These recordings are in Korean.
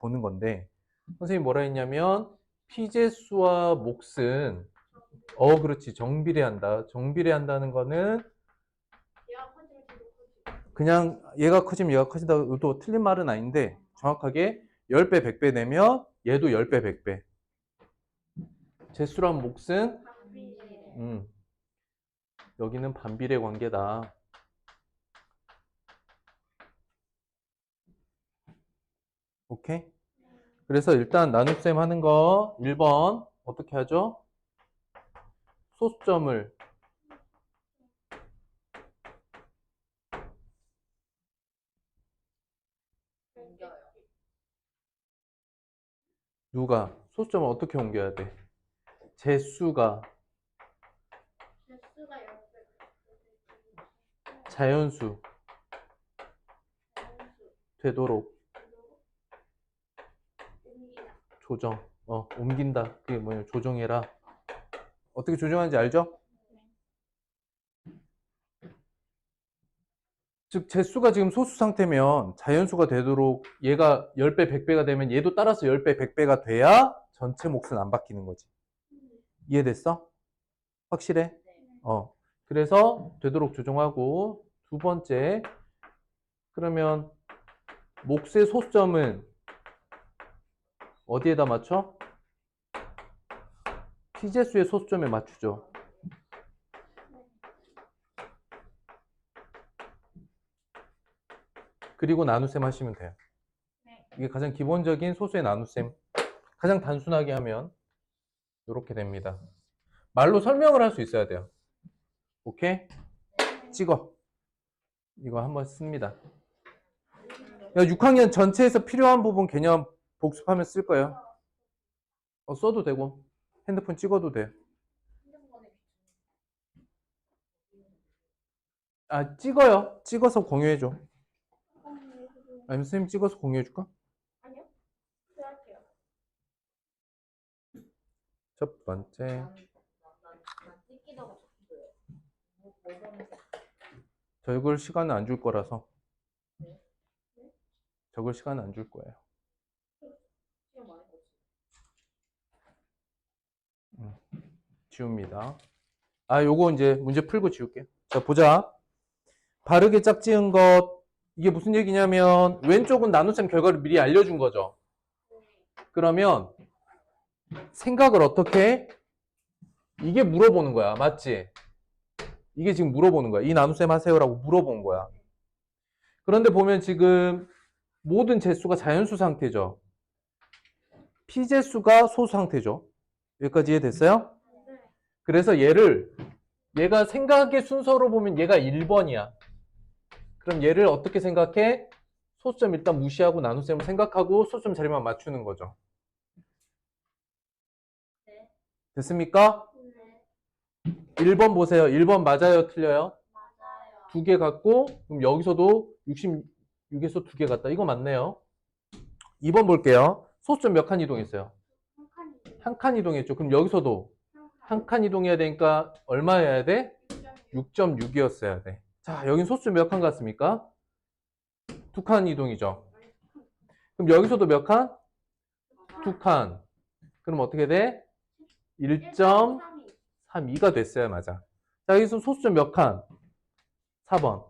보는 건데 선생님이 뭐라 했냐면 피제수와 몫은 그렇지. 정비례한다. 정비례한다는 거는 그냥 얘가 커지면 얘가 커진다고 틀린 말은 아닌데 정확하게 10배, 100배 내면 얘도 10배, 100배. 제수랑 몫은 여기는 반비례 관계다. 오케이? 그래서 일단 나눗셈 하는 거 1번 어떻게 하죠? 소수점을 누가? 소수점을 어떻게 옮겨야 돼? 제수가 자연수 되도록 조정. 옮긴다. 그게 뭐냐? 조정해라. 어떻게 조정하는지 알죠? 즉 제수가 지금 소수 상태면 자연수가 되도록 얘가 10배, 100배가 되면 얘도 따라서 10배, 100배가 돼야 전체 몫은 안 바뀌는 거지. 이해됐어? 확실해? 그래서 되도록 조정하고 두 번째 그러면 몫의 소수점은 어디에다 맞춰? 피제수의 소수점에 맞추죠. 그리고 나눗셈 하시면 돼요. 이게 가장 기본적인 소수의 나눗셈. 가장 단순하게 하면 이렇게 됩니다. 말로 설명을 할 수 있어야 돼요. 오케이? 찍어. 이거 한번 씁니다. 6학년 전체에서 필요한 부분 개념 복습하면 쓸 거예요. 써도 되고 핸드폰 찍어도 돼. 찍어요. 찍어서 공유해줘. 아니면 선생님 찍어서 공유해줄까? 아니요. 할게요. 첫 번째. 적을 시간은 안 줄 거라서. 적을 시간은 안 줄 거예요. 지웁니다. 요거 이제 문제 풀고 지울게요. 자, 보자. 바르게 짝지은 것. 이게 무슨 얘기냐면 왼쪽은 나눗셈 결과를 미리 알려준 거죠. 그러면 생각을 어떻게 해? 이게 물어보는 거야. 맞지? 이게 지금 물어보는 거야. 이 나눗셈 하세요라고 물어본 거야. 그런데 보면 지금 모든 제수가 자연수 상태죠. 피제수가 소수 상태죠. 여기까지 이해됐어요? 그래서 얘가 생각의 순서로 보면 얘가 1번이야. 그럼 얘를 어떻게 생각해? 소수점 일단 무시하고 나눗셈을 생각하고 소수점 자리만 맞추는 거죠. 됐습니까? 1번 보세요. 1번 맞아요? 틀려요? 맞아요. 2개 같고 그럼 여기서도 66에서 2개 같다. 이거 맞네요. 2번 볼게요. 소수점 몇 칸 이동했어요? 한 칸 이동했죠. 그럼 여기서도 한 칸 이동해야 되니까 얼마여야 돼? 6.6이었어야 돼. 자, 여긴 소수점 몇 칸 같습니까? 2칸 이동이죠. 그럼 여기서도 몇 칸? 2칸. 그럼 어떻게 돼? 1.32가 됐어야 맞아. 자, 여기서 소수점 몇 칸? 4번.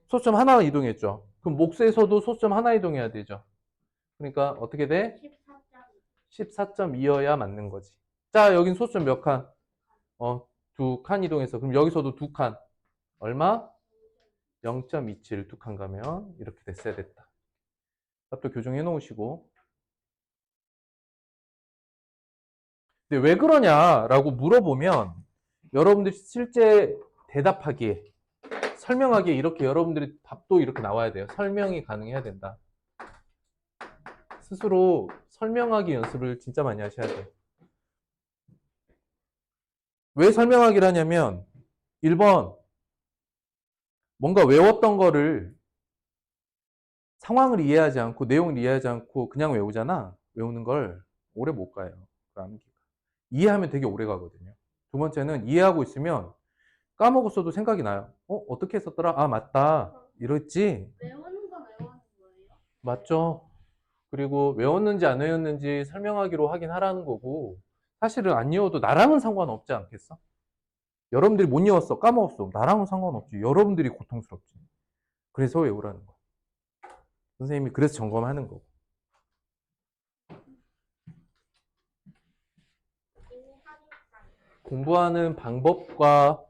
소수점 하나 이동했죠. 그럼 몫에서도 소수점 하나 이동해야 되죠. 그러니까 어떻게 돼? 14.2여야 맞는 거지. 자, 여긴 소수점 몇 칸? 2칸 이동해서. 그럼 여기서도 2칸. 얼마? 0.27 2칸 가면 이렇게 됐어야 됐다. 답도 교정해 놓으시고. 근데 왜 그러냐라고 물어보면 여러분들이 실제 대답하기에 설명하기에 이렇게 여러분들이 답도 이렇게 나와야 돼요. 설명이 가능해야 된다. 스스로 설명하기 연습을 진짜 많이 하셔야 돼요. 왜 설명하기를 하냐면 1번 뭔가 외웠던 거를 상황을 이해하지 않고 내용을 이해하지 않고 그냥 외우잖아. 외우는 걸 오래 못 가요. 그 암기가. 이해하면 되게 오래 가거든요. 두 번째는 이해하고 있으면 까먹었어도 생각이 나요. 어떻게 했었더라? 맞다. 이랬지? 외우는 건 외우는 거예요? 맞죠? 그리고 외웠는지 안 외웠는지 설명하기로 하긴 하라는 거고, 사실은 안 외워도 나랑은 상관없지 않겠어? 여러분들이 못 외웠어, 까먹었어. 나랑은 상관없지. 여러분들이 고통스럽지. 그래서 외우라는 거. 선생님이 그래서 점검하는 거고. 공부하는 방법과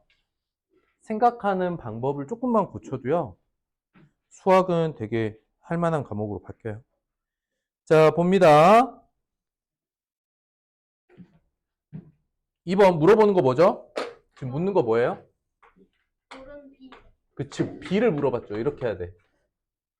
생각하는 방법을 조금만 고쳐도요, 수학은 되게 할 만한 과목으로 바뀌어요. 자, 봅니다. 2번 물어보는 거 뭐죠? 지금 묻는 거 뭐예요? 물은 비. 그치, B를 물어봤죠. 이렇게 해야 돼.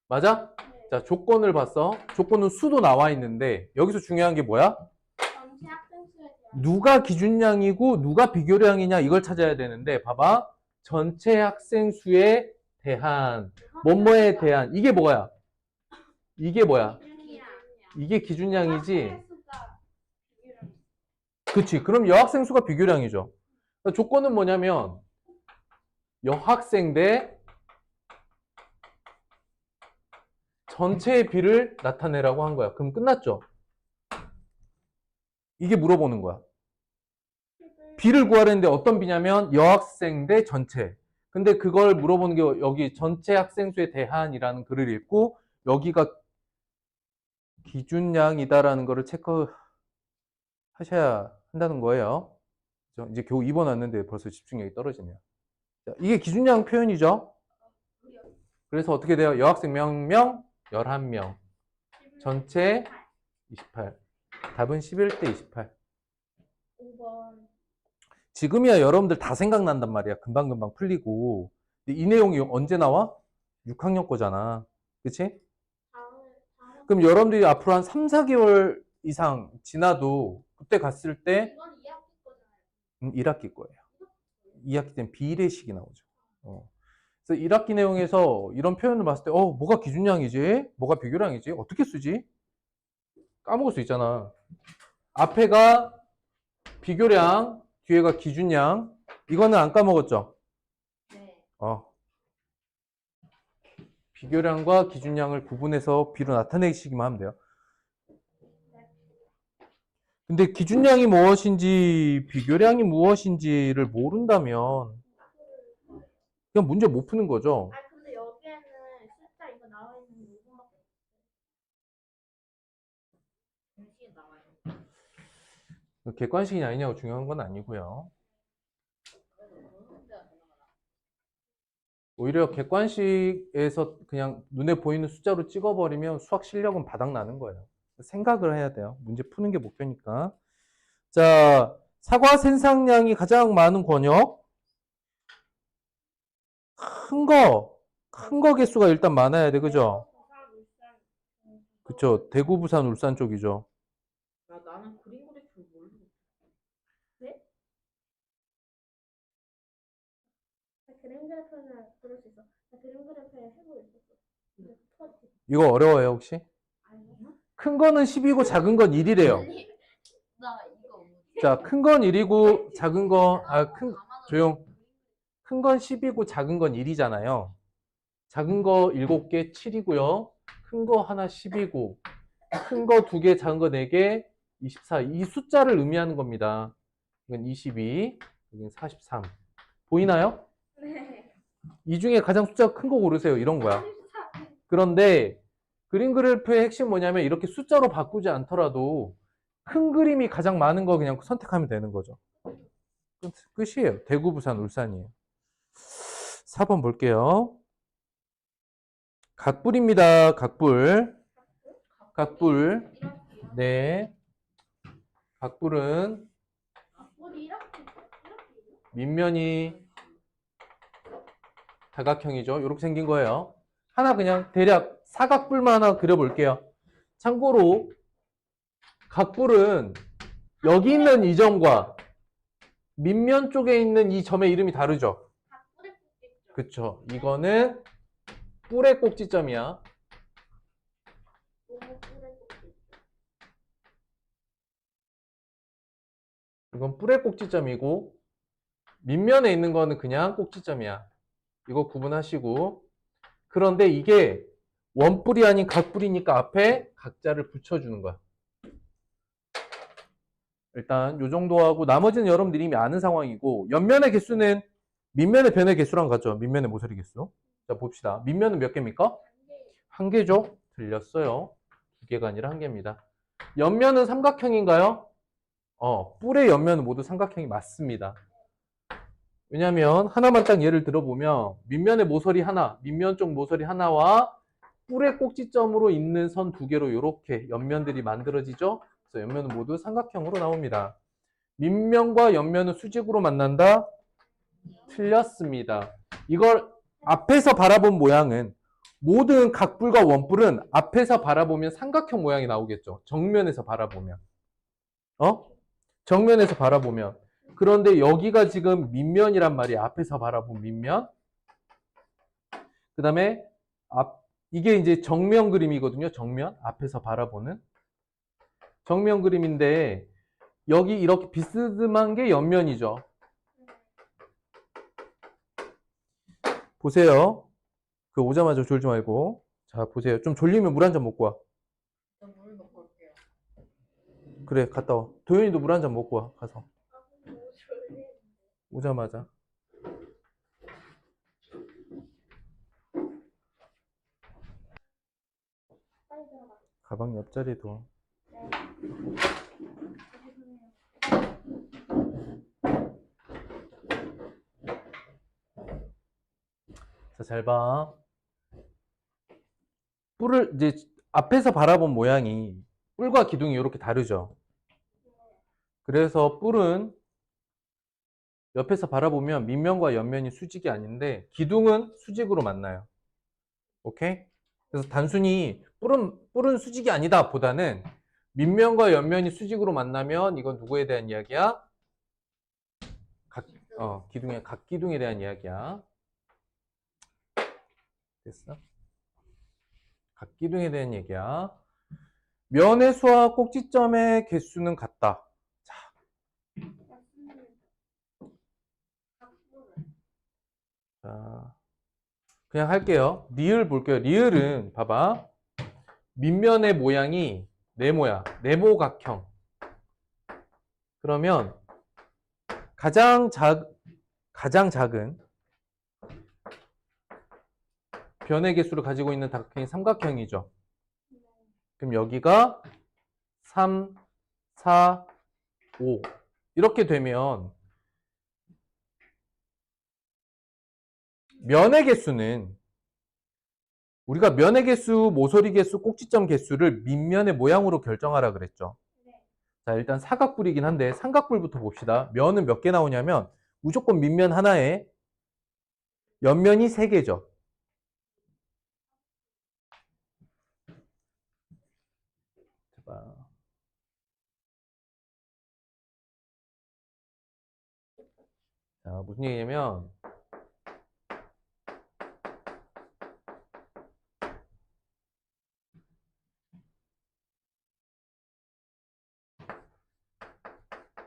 맞아? 자, 조건을 봤어. 조건은 수도 나와 있는데 여기서 중요한 게 뭐야? 전체 학생 수에 대한. 누가 기준량이고 누가 비교량이냐 이걸 찾아야 되는데 봐봐. 전체 학생 수에 대한 뭐뭐에 대한 이게 뭐야? 이게 뭐야? 기준이야. 이게 기준량이지. 학생 수가 비교랑. 그치. 그럼 여학생 수가 비교량이죠. 그러니까 조건은 뭐냐면 여학생 대 전체의 비를 나타내라고 한 거야. 그럼 끝났죠? 이게 물어보는 거야. 비를 구하려는데 어떤 비냐면 여학생 대 전체. 근데 그걸 물어보는 게 여기 전체 학생 수에 대한이라는 글을 읽고 여기가 기준량이다라는 거를 체크하셔야 한다는 거예요. 그죠? 이제 겨우 2번 왔는데 벌써 집중력이 떨어지네요. 자, 이게 기준량 표현이죠. 그래서 어떻게 돼요? 여학생 명 11명. 전체 28. 답은 11대 28. 5번. 지금이야 여러분들 다 생각난단 말이야. 금방금방 풀리고. 근데 이 내용이 언제 나와? 6학년 거잖아. 그치? 다음. 그럼 여러분들이 앞으로 한 3, 4개월 이상 지나도 그때 갔을 때 이건 2학기 거잖아요. 1학기 거예요. 2학기 때는 비례식이 나오죠. 그래서 1학기 내용에서 이런 표현을 봤을 때 뭐가 기준량이지? 뭐가 비교량이지? 어떻게 쓰지? 까먹을 수 있잖아. 앞에가 비교량, 뒤에가 기준량. 이거는 안 까먹었죠? 네. 비교량과 기준량을 구분해서 비로 나타내시기만 하면 돼요. 근데 기준량이 무엇인지 비교량이 무엇인지를 모른다면 그냥 문제 못 푸는 거죠. 아 근데 여기에는 숫자 이거 나와 있는 부분밖에 없어요. 공식에 나와요. 객관식이 아니냐고 중요한 건 아니고요. 오히려 객관식에서 그냥 눈에 보이는 숫자로 찍어버리면 수학 실력은 바닥나는 거예요. 생각을 해야 돼요. 문제 푸는 게 목표니까. 자, 사과 생산량이 가장 많은 권역. 큰 거 개수가 일단 많아야 돼. 그죠? 부산, 울산. 그쵸. 대구, 부산, 울산 쪽이죠. 야, 나는 그림 그릴 줄 모르겠어. 네? 나 그림 그래프는 그럴 수 있어. 나 그림 그래프에 해보고 있었어. 근데 터지. 이거 어려워요, 혹시? 아니요? 큰 거는 10이고 작은 건 1이래요. 아니, 나 이거 뭐지? 자, 큰 건 1이고 작은 건, 조용. 큰 건 10이고 작은 건 1이잖아요. 작은 거 7개 7이고요. 큰 거 하나 10이고, 큰 거 2개, 작은 거 4개 24. 이 숫자를 의미하는 겁니다. 이건 22, 여기는 43. 보이나요? 네. 이 중에 가장 숫자가 큰 거 고르세요. 이런 거야. 그런데 그림 그래프의 핵심 뭐냐면 이렇게 숫자로 바꾸지 않더라도 큰 그림이 가장 많은 거 그냥 선택하면 되는 거죠. 끝이에요. 대구, 부산, 울산이에요. 4번 볼게요. 각불입니다. 각불. 각불. 네. 각불은 우리 이렇게 밑면이 다각형이죠. 이렇게 생긴 거예요. 하나 그냥 대략 사각뿔만 하나 그려볼게요. 참고로 각불은 여기 있는 이 점과 밑면 쪽에 있는 이 점의 이름이 다르죠. 각불에 뽑겠죠. 그쵸. 이거는 뿔의 꼭지점이야. 너무 뿔에 뽑겠죠. 이건 뿔의 꼭지점이고 밑면에 있는 거는 그냥 꼭지점이야. 이거 구분하시고. 그런데 이게 원뿔이 아닌 각뿔이니까 앞에 각자를 붙여주는 거야. 일단 요 정도 하고 나머지는 여러분들이 이미 아는 상황이고 옆면의 개수는 밑면의 변의 개수랑 같죠. 밑면의 모서리 개수. 자 봅시다. 밑면은 몇 개입니까? 한 개죠. 틀렸어요. 두 개가 아니라 한 개입니다. 옆면은 삼각형인가요? 뿔의 옆면은 모두 삼각형이 맞습니다. 왜냐면 하나만 딱 예를 들어보면 밑면의 모서리 하나, 밑면 쪽 모서리 하나와 뿔의 꼭지점으로 있는 선 두 개로 이렇게 옆면들이 만들어지죠. 그래서 옆면은 모두 삼각형으로 나옵니다. 밑면과 옆면은 수직으로 만난다? 틀렸습니다. 이걸 앞에서 바라본 모양은 모든 각뿔과 원뿔은 앞에서 바라보면 삼각형 모양이 나오겠죠. 정면에서 바라보면. 정면에서 바라보면. 그런데 여기가 지금 밑면이란 말이야. 앞에서 바라본 밑면. 그 다음에 이게 이제 정면 그림이거든요. 정면. 앞에서 바라보는. 정면 그림인데 여기 이렇게 비스듬한 게 옆면이죠. 보세요. 그 오자마자 졸지 말고. 자, 보세요. 좀 졸리면 물 한 잔 먹고 와. 물 먹고 올게요. 그래, 갔다 와. 도현이도 물 한 잔 먹고 와. 가서. 오자마자. 가방 옆자리에 둬. 자, 잘 봐. 뿔을 이제 앞에서 바라본 모양이 뿔과 기둥이 이렇게 다르죠. 그래서 뿔은 옆에서 바라보면 밑면과 옆면이 수직이 아닌데 기둥은 수직으로 만나요. 오케이? 그래서 단순히 뿔은 수직이 아니다 보다는 밑면과 옆면이 수직으로 만나면 이건 누구에 대한 이야기야? 각기둥에 대한 이야기야. 됐어? 각기둥에 대한 얘기야. 면의 수와 꼭지점의 개수는 같다. 자, 그냥 할게요. 리을 볼게요. 리을은 봐봐. 밑면의 모양이 네모야. 네모각형. 그러면 가장 작은 변의 개수를 가지고 있는 다각형이 삼각형이죠. 그럼 여기가 3, 4, 5 이렇게 되면 면의 개수는 우리가 면의 개수, 모서리 개수, 꼭지점 개수를 밑면의 모양으로 결정하라 그랬죠. 자, 일단 사각뿔이긴 한데 삼각뿔부터 봅시다. 면은 몇 개 나오냐면 무조건 밑면 하나에 옆면이 3개죠. 자, 무슨 얘기냐면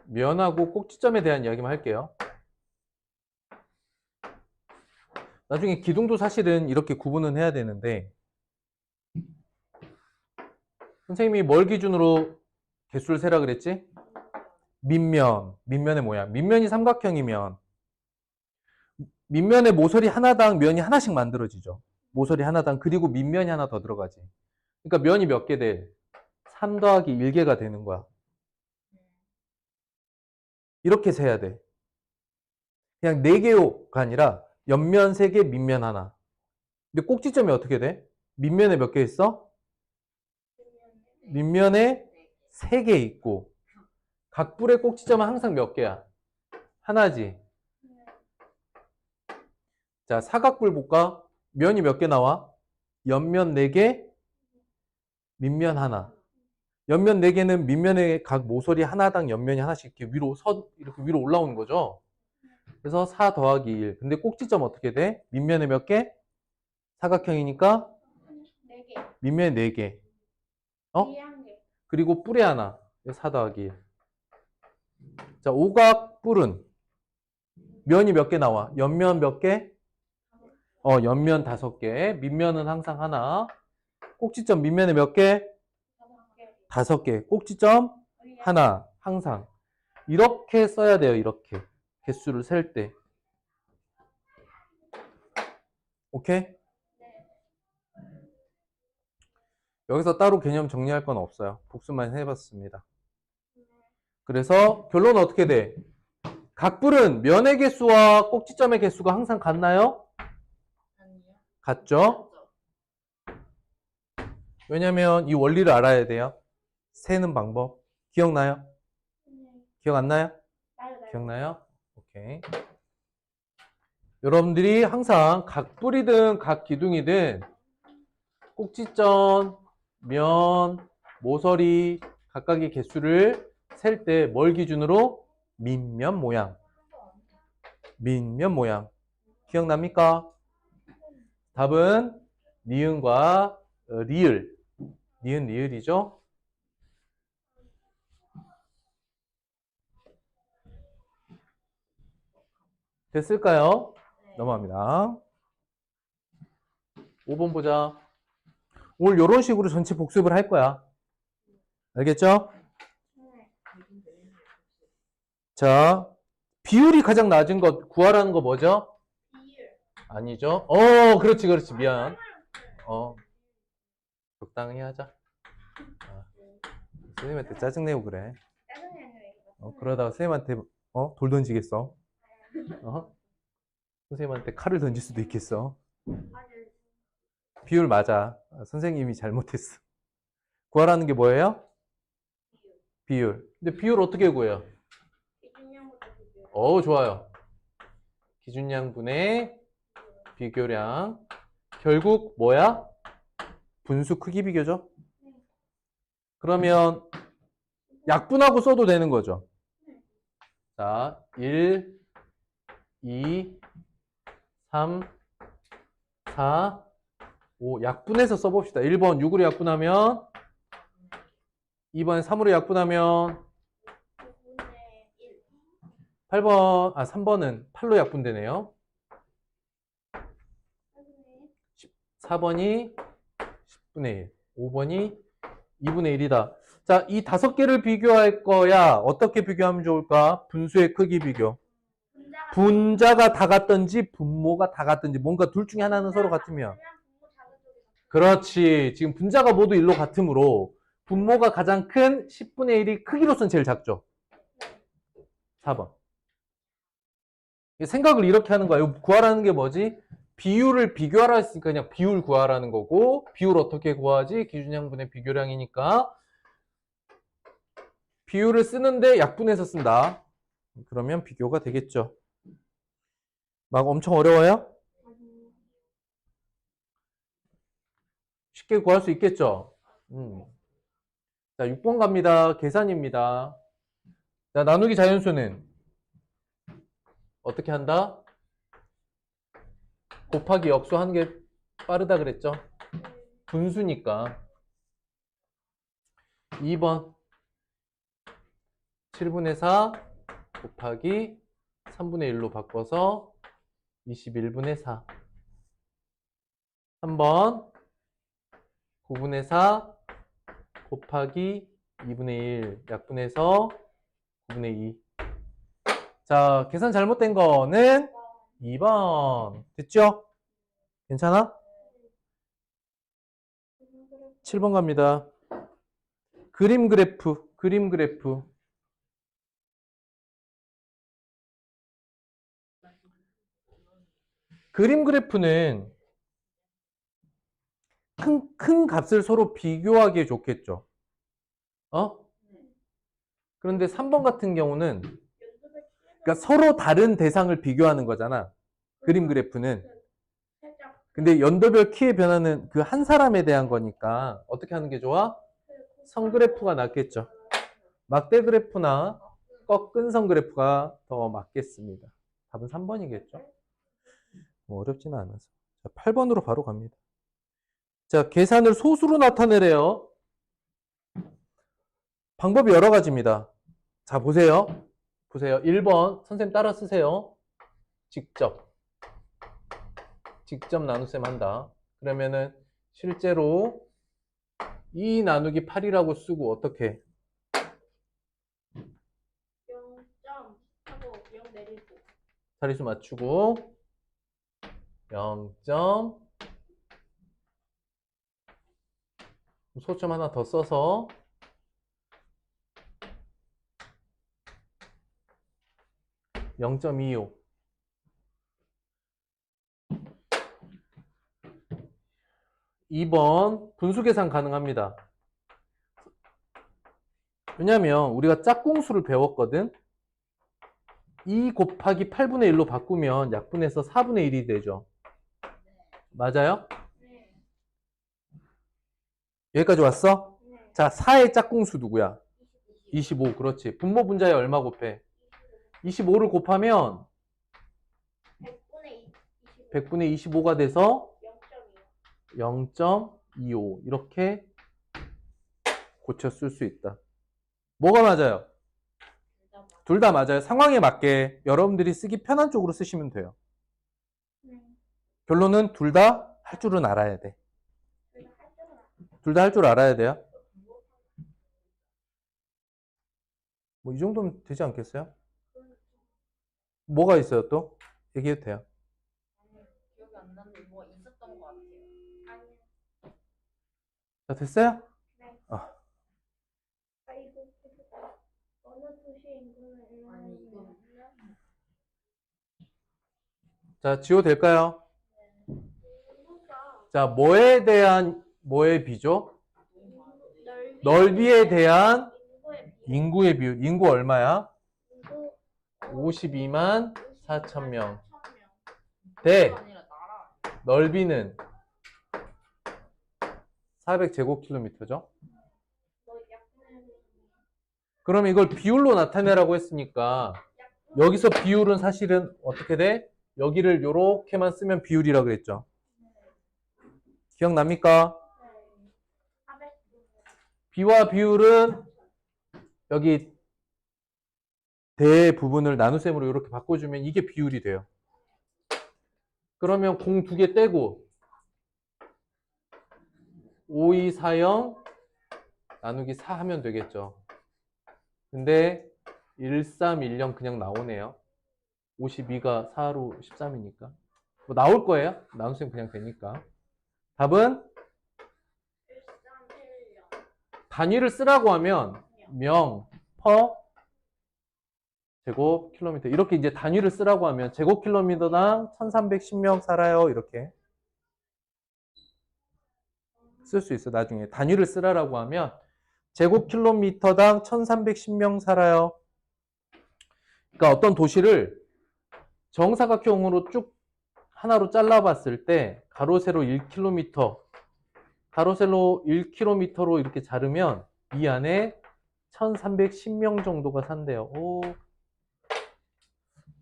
면하고 꼭지점에 대한 이야기만 할게요. 나중에 기둥도 사실은 이렇게 구분은 해야 되는데 선생님이 뭘 기준으로 개수를 세라 그랬지? 밑면의 모양. 밑면이 삼각형이면 밑면의 모서리 하나당 면이 하나씩 만들어지죠. 모서리 하나당. 그리고 밑면이 하나 더 들어가지. 그러니까 면이 몇 개 돼? 3 더하기 1개가 되는 거야. 이렇게 세야 돼. 그냥 4개가 아니라 옆면 3개, 밑면 하나. 근데 꼭지점이 어떻게 돼? 밑면에 몇 개 있어? 밑면에 3개 있고 각뿔의 꼭지점은 항상 몇 개야? 하나지. 자, 사각뿔 볼까? 면이 몇 개 나와? 옆면 4개, 밑면 하나. 옆면 4개는 밑면의 각 모서리 하나당 옆면이 하나씩 이렇게 위로 올라오는 거죠. 그래서 4 더하기 1. 근데 꼭지점 어떻게 돼? 밑면에 몇 개? 사각형이니까 4개. 밑면에 4개. 뒤에 1개. 그리고 뿔에 하나. 4 더하기 1. 자, 오각뿔은 면이 몇 개 나와? 옆면 몇 개? 옆면 5개. 밑면은 항상 하나. 꼭지점 밑면에 몇 개? 5개. 꼭지점 하나. 항상. 이렇게 써야 돼요. 이렇게. 개수를 셀 때. 오케이? 여기서 따로 개념 정리할 건 없어요. 복습만 해봤습니다. 그래서 결론은 어떻게 돼? 각불은 면의 개수와 꼭지점의 개수가 항상 같나요? 아니요. 같죠? 왜냐면 이 원리를 알아야 돼요. 세는 방법. 기억나요? 기억 안 나요? 나요. 기억나요? 오케이. 여러분들이 항상 각불이든 각기둥이든 꼭지점, 면, 모서리 각각의 개수를 셀 때 뭘 기준으로? 밑면 모양. 밑면 모양. 기억납니까? 답은 니은과 리을. 니은, 리을이죠? 됐을까요? 넘어갑니다. 5번 보자. 오늘 이런 식으로 전체 복습을 할 거야. 알겠죠? 자, 비율이 가장 낮은 것 구하라는 거 뭐죠? 비율. 아니죠? 그렇지, 그렇지. 미안. 적당히 하자. 선생님한테 짜증내고 그래. 짜증이 아니라 이거. 그러다가 선생님한테 돌 던지겠어. 선생님한테 칼을 던질 수도 있겠어. 비율 맞아. 선생님이 잘못했어. 구하라는 게 뭐예요? 비율. 근데 비율 어떻게 구해요? 기준량부터 비율. 좋아요. 기준량분의 비교량. 결국 뭐야? 분수 크기 비교죠? 그러면 약분하고 써도 되는 거죠. 자, 1, 2, 3, 4, 5. 약분해서 써봅시다. 1번 6으로 약분하면 2번에 3으로 약분하면 9분의 1. 8번, 3번은 8로 약분되네요. 4번이 10분의 1. 5번이 2분의 1이다. 자, 이 5개를 비교할 거야. 어떻게 비교하면 좋을까? 분수의 크기 비교. 분자가 다 같든지 분모가 다 같든지 뭔가 둘 중에 하나는 서로 같으면. 그렇지. 지금 분자가 모두 1로 같으므로 분모가 가장 큰 10분의 1이 크기로서는 제일 작죠. 4번. 생각을 이렇게 하는 거야. 구하라는 게 뭐지? 비율을 비교하라 했으니까 그냥 비율 구하라는 거고, 비율 어떻게 구하지? 기준양분의 비교량이니까 비율을 쓰는데 약분해서 쓴다. 그러면 비교가 되겠죠. 막 엄청 어려워요? 쉽게 구할 수 있겠죠? 자, 6번 갑니다. 계산입니다. 자, 나누기 자연수는 어떻게 한다? 곱하기 역수 하는 게 빠르다 그랬죠? 분수니까. 2번 7분의 4 곱하기 3분의 1로 바꿔서 21분의 4. 3번 9분의 4 곱하기 2분의 1 약분해서 9분의 2. 자, 계산 잘못된 거는 2번. 됐죠? 괜찮아? 7번 갑니다. 그림 그래프, 그림 그래프. 그림 그래프는 큰 값을 서로 비교하기에 좋겠죠. 그런데 3번 같은 경우는 그러니까 서로 다른 대상을 비교하는 거잖아. 그림 그래프는. 근데 연도별 키의 변화는 그 한 사람에 대한 거니까 어떻게 하는 게 좋아? 선그래프가 낫겠죠. 막대 그래프나 꺾은 선 그래프가 더 맞겠습니다. 답은 3번이겠죠. 뭐 어렵지는 않아서. 자, 8번으로 바로 갑니다. 자, 계산을 소수로 나타내래요. 방법이 여러 가지입니다. 자, 보세요. 보세요. 1번 선생님 따라 쓰세요. 직접 나눗셈 한다. 그러면은 실제로 2 나누기 8이라고 쓰고 어떻게? 0점 하고 0 내리고. 자릿수 맞추고 0점 소점 하나 더 써서 0.25 2번 분수 계산 가능합니다. 왜냐면 우리가 짝공수를 배웠거든. 2 곱하기 8분의 1로 바꾸면 약분해서 4분의 1이 되죠. 맞아요? 네. 여기까지 왔어? 네. 자, 4의 짝공수 누구야? 25. 그렇지. 분모 분자에 얼마 곱해? 25를 곱하면 100분의 100분의 25가 돼서 0.2. 0.25 이렇게 고쳐 쓸 수 있다. 뭐가 맞아요? 둘 다 맞아요. 상황에 맞게 여러분들이 쓰기 편한 쪽으로 쓰시면 돼요. 네. 결론은 둘 다 할 줄은 알아야 돼. 둘 다 할 줄 알아야 돼요. 뭐 이 정도면 되지 않겠어요? 뭐가 있어요 또? 얘기해도 돼요. 기억이 안 나는데 뭐가 있었던 것 같아요. 아니요. 자, 됐어요? 네. 아, 이거 어느 도시의 인구는 아니 이거 자, 지워 될까요? 인구가 자, 뭐에 대한 뭐의 비죠? 넓이에 대한 인구의 비율. 인구 얼마야? 52만 4천 명. 대 아니라 나라. 넓이는 400제곱킬로미터죠. 그럼 이걸 비율로 나타내라고 했으니까 여기서 비율은 사실은 어떻게 돼? 여기를 요렇게만 쓰면 비율이라고 그랬죠. 기억납니까? 비와 비율은 여기 대부분을 나눗셈으로 이렇게 바꿔주면 이게 비율이 돼요. 그러면 공 2개 떼고 5240 나누기 4 하면 되겠죠. 근데 1310 그냥 나오네요. 52가 4로 13이니까. 뭐 나올 거예요. 나눗셈 그냥 되니까. 답은 단위를 쓰라고 하면 명, 퍼, 제곱킬로미터 이렇게 이제 단위를 쓰라고 하면 제곱킬로미터당 1310명 살아요. 이렇게 쓸 수 있어. 나중에 단위를 쓰라고 하면 제곱킬로미터당 1310명 살아요. 그러니까 어떤 도시를 정사각형으로 쭉 하나로 잘라봤을 때 가로 세로 1km, 가로 세로 1km로 이렇게 자르면 이 안에 1310명 정도가 산대요. 오,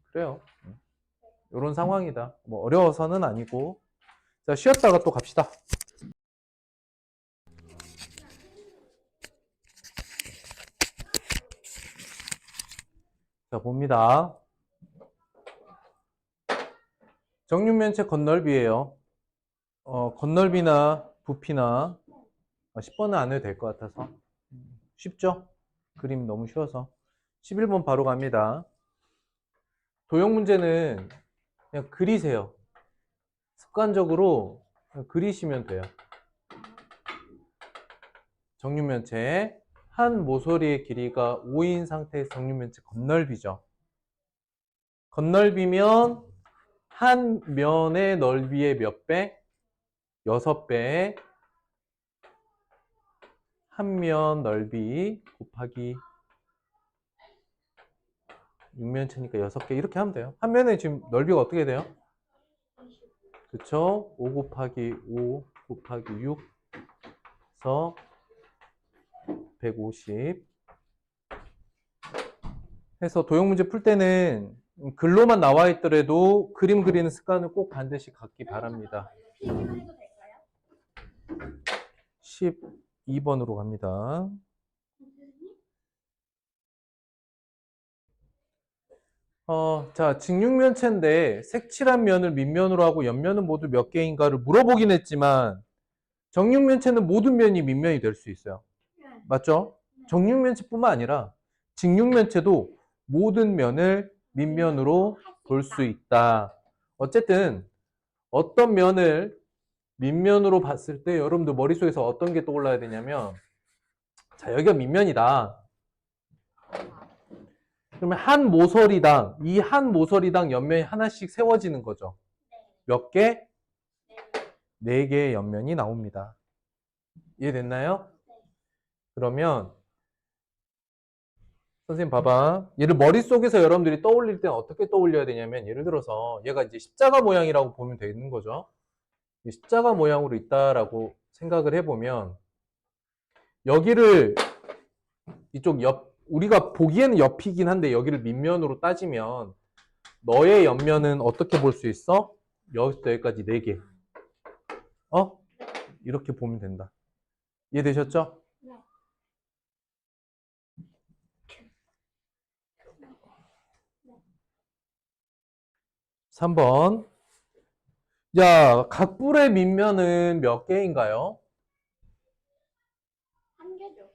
그래요. 이런 상황이다. 뭐 어려워서는 아니고. 자, 쉬었다가 또 갑시다. 자, 봅니다. 정육면체 건널비예요. 건널비나 부피나 10번은 안 해도 될 것 같아서 쉽죠? 그림 너무 쉬워서 11번 바로 갑니다. 도형 문제는 그냥 그리세요. 습관적으로 그냥 그리시면 돼요. 정육면체 한 모서리의 길이가 5인 상태의 정육면체 건널비죠. 건널비면 한 면의 넓이의 몇 배? 6배. 한 면 넓이 곱하기 6면체니까 6개 이렇게 하면 돼요. 한 면에 지금 넓이가 어떻게 돼요? 그쵸? 5 곱하기 5 곱하기 6 해서 150 해서 도형 문제 풀 때는 글로만 나와 있더라도 그림 그리는 습관을 꼭 반드시 갖기 바랍니다. 12번으로 갑니다. 자, 직육면체인데 색칠한 면을 밑면으로 하고 옆면은 모두 몇 개인가를 물어보긴 했지만 정육면체는 모든 면이 밑면이 될 수 있어요. 네. 맞죠? 정육면체뿐만 아니라 직육면체도 모든 면을 밑면으로 볼 수 있다. 어쨌든 어떤 면을 밑면으로 봤을 때 여러분들 머릿속에서 어떤 게 떠올라야 되냐면, 자, 여기가 밑면이다. 그러면 한 모서리당, 이 한 모서리당 옆면이 하나씩 세워지는 거죠. 몇 개? 4개의 옆면이 나옵니다. 이해됐나요? 그러면 선생님 봐봐. 얘를 머릿속에서 여러분들이 떠올릴 때는 어떻게 떠올려야 되냐면, 예를 들어서 얘가 이제 십자가 모양이라고 보면 되는 거죠. 십자가 모양으로 있다라고 생각을 해보면, 여기를 이쪽 옆, 우리가 보기에는 옆이긴 한데 여기를 밑면으로 따지면 너의 옆면은 어떻게 볼 수 있어? 여기부터 여기까지 4개. 이렇게 보면 된다. 이해되셨죠? 네. 3번. 야, 각불의 밑면은 몇 개인가요? 한 개죠.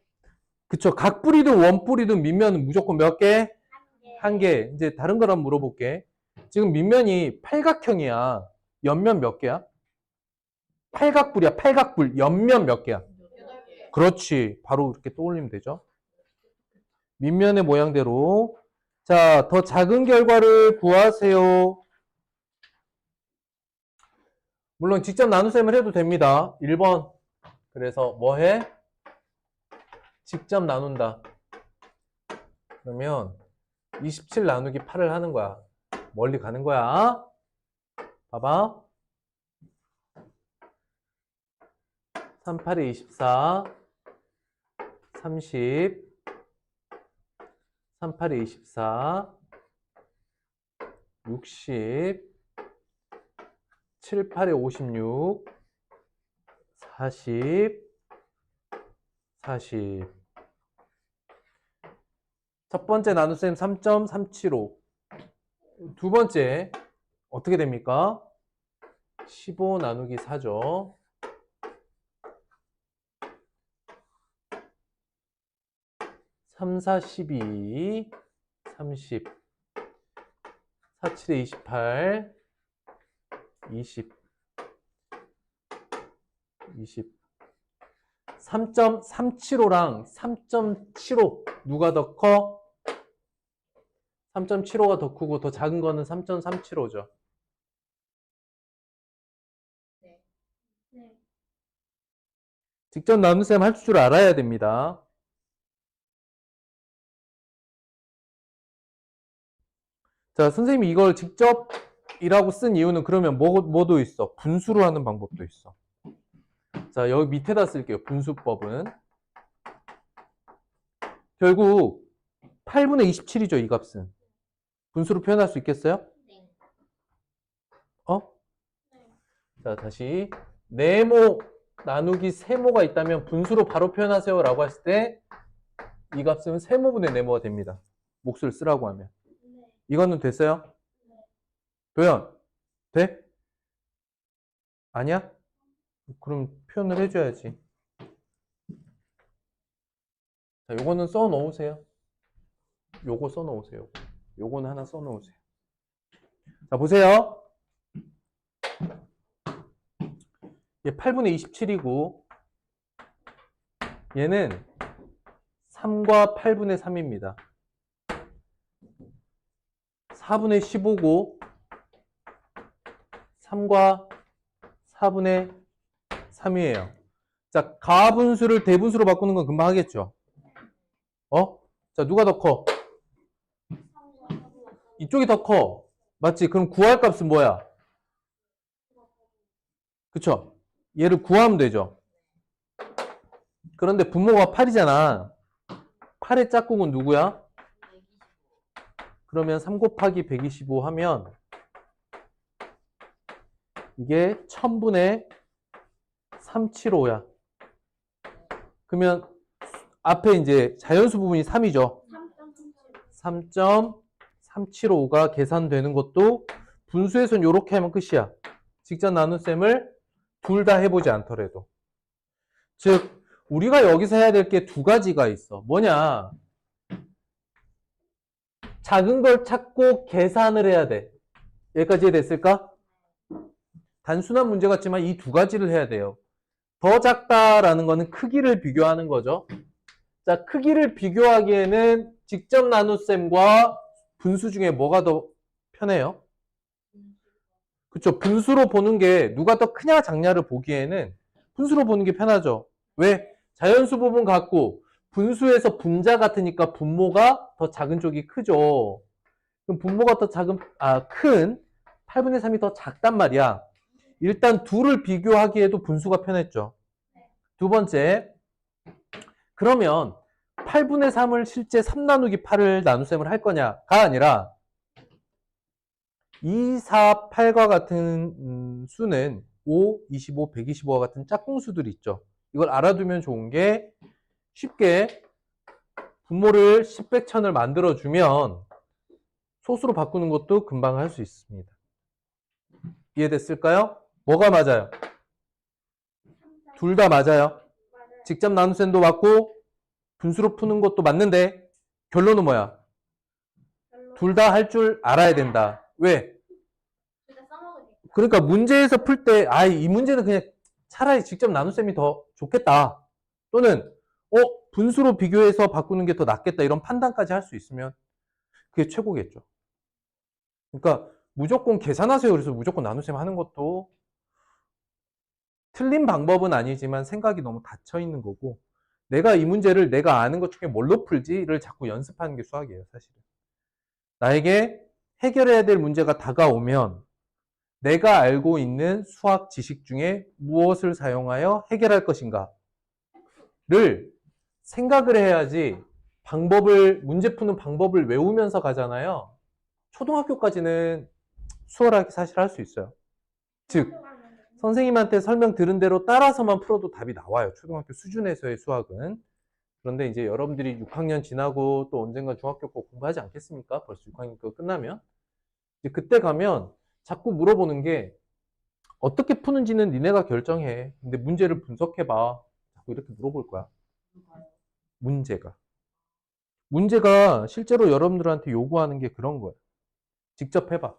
그쵸. 각불이든 원불이든 밑면은 무조건 몇 개? 한 개. 1개. 이제 다른 걸 한번 물어볼게. 지금 밑면이 팔각형이야. 옆면 몇 개야? 팔각불이야. 팔각불. 옆면 몇 개야? 8개. 그렇지. 바로 이렇게 떠올리면 되죠. 밑면의 모양대로. 자, 더 작은 결과를 구하세요. 물론 직접 나눗셈을 해도 됩니다. 1번. 그래서 뭐 해? 직접 나눈다. 그러면 27 나누기 8을 하는 거야. 멀리 가는 거야. 봐봐. 3, 8에 24, 30, 3, 8에 24, 60, 7, 8에 56, 40, 40. 첫 번째 나눗셈 3.375. 두 번째 어떻게 됩니까? 15 나누기 4죠. 3, 4, 12, 30, 4, 7에 28, 20, 20. 3.375랑 3.75 누가 더 커? 3.75가 더 크고 더 작은 거는 3.375죠. 네. 네. 직접 나눗셈 할 줄 알아야 됩니다. 자, 선생님이 이걸 직접이라고 쓴 이유는 그러면 뭐도 있어? 분수로 하는 방법도 있어. 자, 여기 밑에다 쓸게요. 분수법은. 결국 8분의 27이죠, 이 값은. 분수로 표현할 수 있겠어요? 네. 자, 다시. 네모 나누기 세모가 있다면 분수로 바로 표현하세요 라고 했을 때 이 값은 세모분의 네모가 됩니다. 몫을 쓰라고 하면. 네. 이거는 됐어요? 도현, 돼? 아니야? 그럼 표현을 해줘야지. 자, 요거는 써 놓으세요. 요거 써 놓으세요. 요거는 하나 써 놓으세요. 자, 보세요. 얘 8분의 27이고, 얘는 3과 8분의 3입니다. 4분의 15고, 3과 4분의 3이에요. 자, 가분수를 대분수로 바꾸는 건 금방 하겠죠? 자, 누가 더 커? 이쪽이 더 커. 맞지? 그럼 구할 값은 뭐야? 그쵸? 얘를 구하면 되죠. 그런데 분모가 8이잖아. 8의 짝꿍은 누구야? 125. 그러면 3 곱하기 125 하면 이게 1000분의 375야. 그러면 앞에 이제 자연수 부분이 3이죠. 3.375가 계산되는 것도 분수에선 이렇게 하면 끝이야. 직접 나눗셈을 둘 다 해보지 않더라도. 즉 우리가 여기서 해야 될 게 두 가지가 있어. 뭐냐? 작은 걸 찾고 계산을 해야 돼. 여기까지 이해됐을까? 단순한 문제 같지만 이 두 가지를 해야 돼요. 더 작다라는 거는 크기를 비교하는 거죠. 자, 크기를 비교하기에는 직접 나눗셈과 분수 중에 뭐가 더 편해요? 그쵸? 분수로 보는 게 누가 더 크냐 작냐를 보기에는 분수로 보는 게 편하죠. 왜? 자연수 부분 같고 분수에서 분자 같으니까 분모가 더 작은 쪽이 크죠. 그럼 분모가 더 큰 8분의 3이 더 작단 말이야. 일단 둘을 비교하기에도 분수가 편했죠. 두 번째, 그러면 8분의 3을 실제 3 나누기 8을 나눗셈을 할 거냐가 아니라 2, 4, 8과 같은 수는 5, 25, 125와 같은 짝꿍수들이 있죠. 이걸 알아두면 좋은 게 쉽게 분모를 10, 100, 1000을 만들어주면 소수로 바꾸는 것도 금방 할 수 있습니다. 이해됐을까요? 뭐가 맞아요? 둘 다 맞아요. 직접 나눗셈도 맞고 분수로 푸는 것도 맞는데 결론은 뭐야? 둘 다 할 줄 알아야 된다. 왜? 둘다 써먹으니까. 그러니까 문제에서 풀 때, 이 문제는 그냥 차라리 직접 나눗셈이 더 좋겠다. 또는, 분수로 비교해서 바꾸는 게 더 낫겠다. 이런 판단까지 할 수 있으면 그게 최고겠죠. 그러니까 무조건 계산하세요. 그래서 무조건 나눗셈 하는 것도 틀린 방법은 아니지만 생각이 너무 닫혀 있는 거고, 내가 이 문제를 내가 아는 것 중에 뭘로 풀지를 자꾸 연습하는 게 수학이에요, 사실은. 나에게 해결해야 될 문제가 다가오면 내가 알고 있는 수학 지식 중에 무엇을 사용하여 해결할 것인가를 생각을 해야지 문제 푸는 방법을 외우면서 가잖아요. 초등학교까지는 수월하게 사실 할 수 있어요. 즉, 선생님한테 설명 들은 대로 따라서만 풀어도 답이 나와요. 초등학교 수준에서의 수학은. 그런데 이제 여러분들이 6학년 지나고 또 언젠가 중학교 거 공부하지 않겠습니까? 벌써 6학년 거 끝나면. 이제 그때 가면 자꾸 물어보는 게 어떻게 푸는지는 니네가 결정해. 근데 문제를 분석해봐. 자꾸 이렇게 물어볼 거야. 문제가 실제로 여러분들한테 요구하는 게 그런 거예요. 직접 해봐.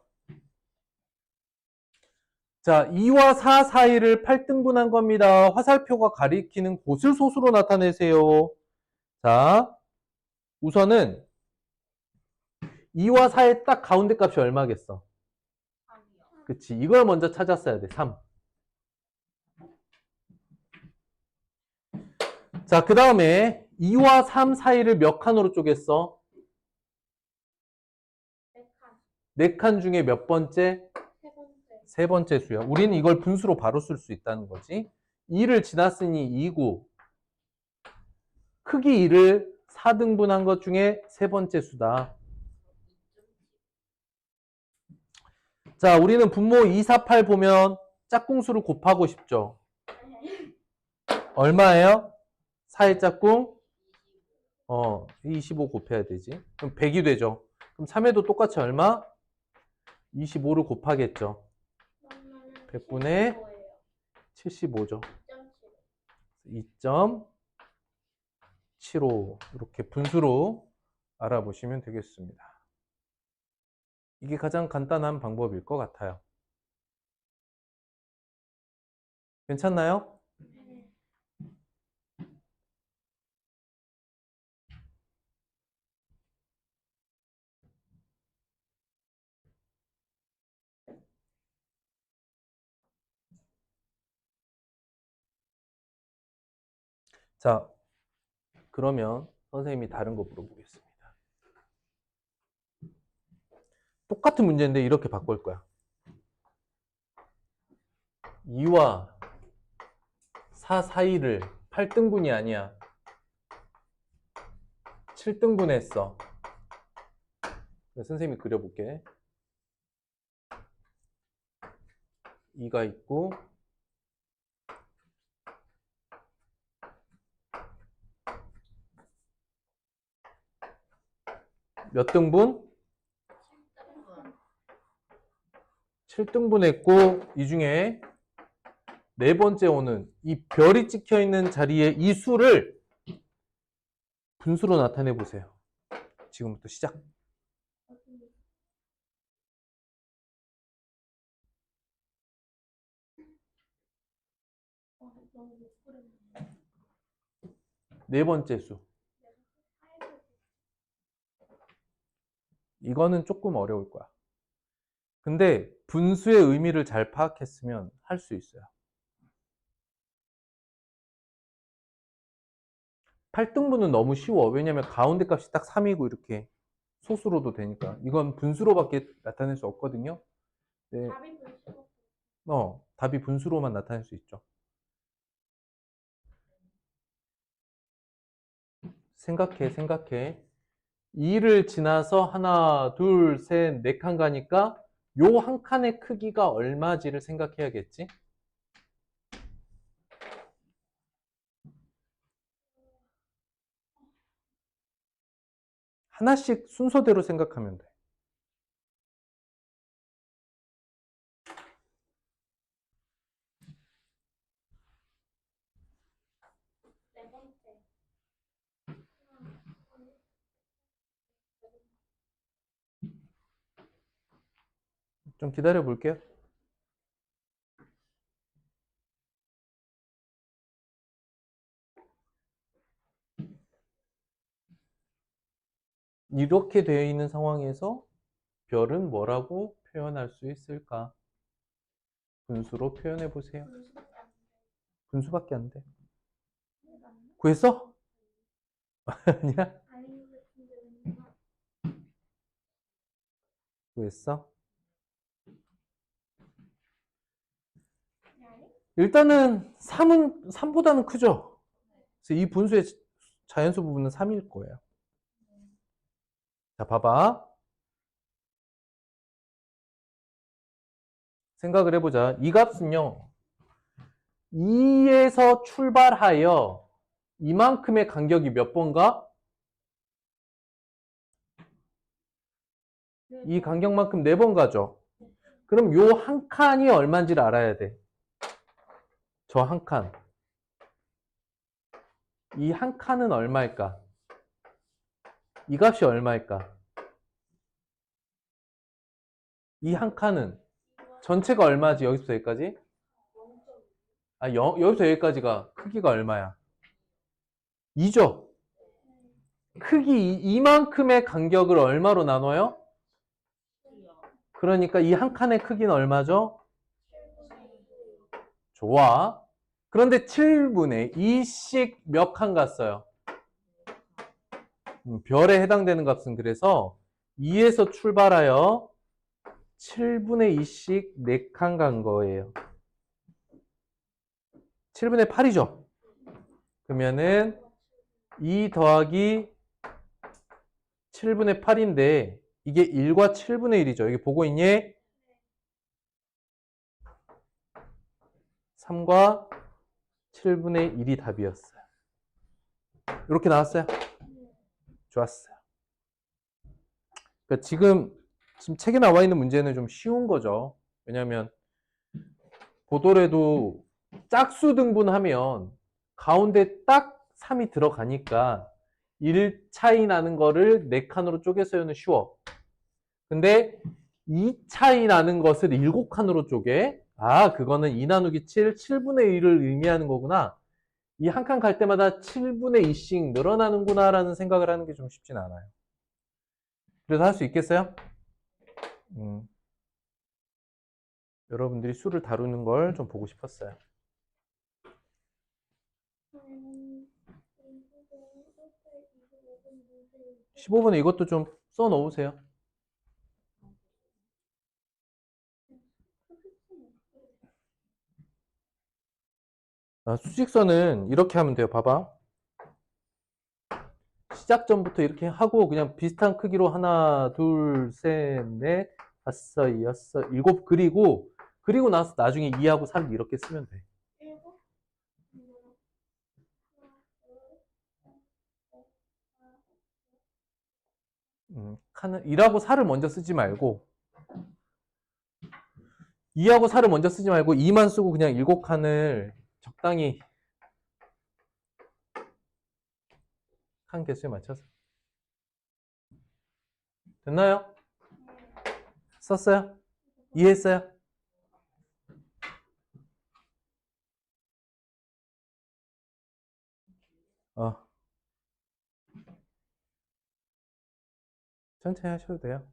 자, 2와 4 사이를 8등분한 겁니다. 화살표가 가리키는 곳을 소수로 나타내세요. 자, 우선은 2와 4의 딱 가운데 값이 얼마겠어? 3이요. 그치. 이걸 먼저 찾았어야 돼. 3. 자, 그 다음에 2와 3 사이를 몇 칸으로 쪼갰어? 4칸. 4칸 중에 몇 번째? 3번째. 세 번째 수야. 우리는 이걸 분수로 바로 쓸 수 있다는 거지. 2를 지났으니 2고 크기 2를 4등분한 것 중에 세 번째 수다. 자, 우리는 분모 2, 4, 8 보면 짝꿍수를 곱하고 싶죠. 얼마예요? 4의 짝꿍? 25 곱해야 되지. 그럼 100이 되죠. 그럼 3에도 똑같이 얼마? 25를 곱하겠죠. 100분의 75죠. 2.75 이렇게 분수로 알아보시면 되겠습니다. 이게 가장 간단한 방법일 것 같아요. 괜찮나요? 자, 그러면 선생님이 다른 거 물어보겠습니다. 똑같은 문제인데 이렇게 바꿀 거야. 2와 4 사이를 8등분이 아니야. 7등분 했어. 선생님이 그려볼게. 2가 있고 몇 등분? 7등분 했고 이 중에 네 번째 오는 이 별이 찍혀 있는 자리에 이 수를 분수로 나타내 보세요. 지금부터 시작. 너무 못 그렸네. 네 번째 수. 이거는 조금 어려울 거야. 근데 분수의 의미를 잘 파악했으면 할 수 있어요. 8등분은 너무 쉬워. 왜냐면 가운데 값이 딱 3이고 이렇게 소수로도 되니까. 이건 분수로밖에 나타낼 수 없거든요. 네. 답이 불쌍해. 답이 분수로만 나타낼 수 있죠. 생각해. 2를 지나서 하나, 둘, 셋, 네 칸 가니까 요 한 칸의 크기가 얼마지를 생각해야겠지? 하나씩 순서대로 생각하면 돼. 네 번째. 좀 기다려 볼게요. 이렇게 되어 있는 상황에서 별은 뭐라고 표현할 수 있을까? 분수로 표현해 보세요. 분수밖에 안 돼. 구했어? 아니야? 아닌 것 같은데 왠가. 구했어? 아니? 일단은 3보다는 크죠? 그래서 이 분수의 자연수 부분은 3일 거예요. 자, 봐봐. 생각을 해보자. 이 값은요, 2에서 출발하여 이만큼의 간격이 몇 번가? 이 간격만큼 4번 가죠. 그럼 요 한 칸이 얼마인지를 알아야 돼. 저 한 칸. 이 한 칸은 얼마일까? 이 값이 얼마일까? 이 한 칸은 전체가 얼마지? 여기서부터 여기까지? 여기서 여기까지가 크기가 얼마야? 2죠? 크기 이만큼의 간격을 얼마로 나눠요? 그러니까 이 한 칸의 크기는 얼마죠? 좋아. 그런데 7분의 2씩 몇 칸 갔어요? 별에 해당되는 값은 그래서 2에서 출발하여 7분의 2씩 4칸 간 거예요. 7분의 8이죠? 그러면은 2 더하기 7분의 8인데 이게 1과 7분의 1이죠. 여기 보고 있니? 3과 7분의 1이 답이었어요. 이렇게 나왔어요? 좋았어요. 그러니까 지금 책에 나와 있는 문제는 좀 쉬운 거죠. 왜냐하면 보더라도 짝수 등분하면 가운데 딱 3이 들어가니까 1 차이 나는 거를 4칸으로 쪼개서는 쉬워. 근데 2 차이 나는 것을 7칸으로 쪼개? 그거는 2 나누기 7, 7분의 1을 의미하는 거구나. 이 한 칸 갈 때마다 7분의 2씩 늘어나는구나 라는 생각을 하는 게 좀 쉽진 않아요. 그래서 할 수 있겠어요? 여러분들이 수를 다루는 걸 좀 보고 싶었어요. 15분에 이것도 좀 써 놓으세요. 수직선은 이렇게 하면 돼요. 봐봐. 시작 전부터 이렇게 하고 그냥 비슷한 크기로 하나, 둘, 셋, 넷, 다섯, 여섯, 일곱 그리고 나서 나중에 2하고 4를 이렇게 쓰면 돼. 칸은 1하고 4를 먼저 쓰지 말고 2하고 4를 먼저 쓰지 말고 2만 쓰고 그냥 7칸을 적당히 칸 개수에 맞춰서. 됐나요? 썼어요? 이해했어요? 어. 천천히 하셔도 돼요.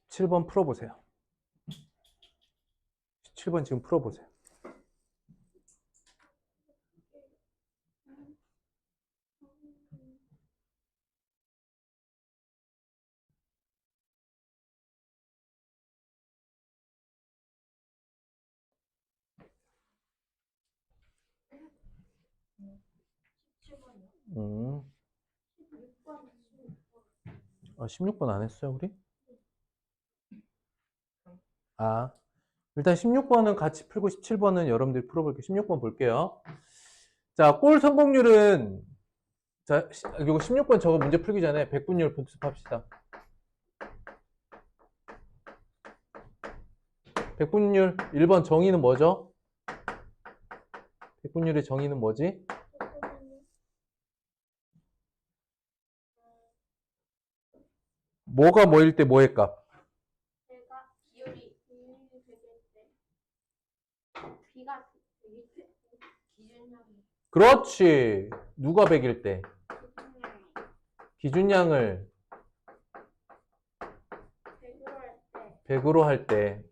칠 번 풀어보세요. 17번 지금 풀어보세요. 음. 16번 안 했어요, 우리? 아, 일단 16번은 같이 풀고 17번은 여러분들이 풀어볼게요. 16번 볼게요. 자, 골 성공률은, 자, 이거 16번 저거 문제 풀기 전에 백분율 복습합시다. 백분율 1번 정의는 뭐죠? 백분율의 정의는 뭐지? 뭐가 뭐일 때 뭐의 값? 제가 비율이 100일 때 B가 100일 때 기준량이 그렇지. 누가 100일 때? 기준량이 기준량을 100으로 할 100으로 할 때 때.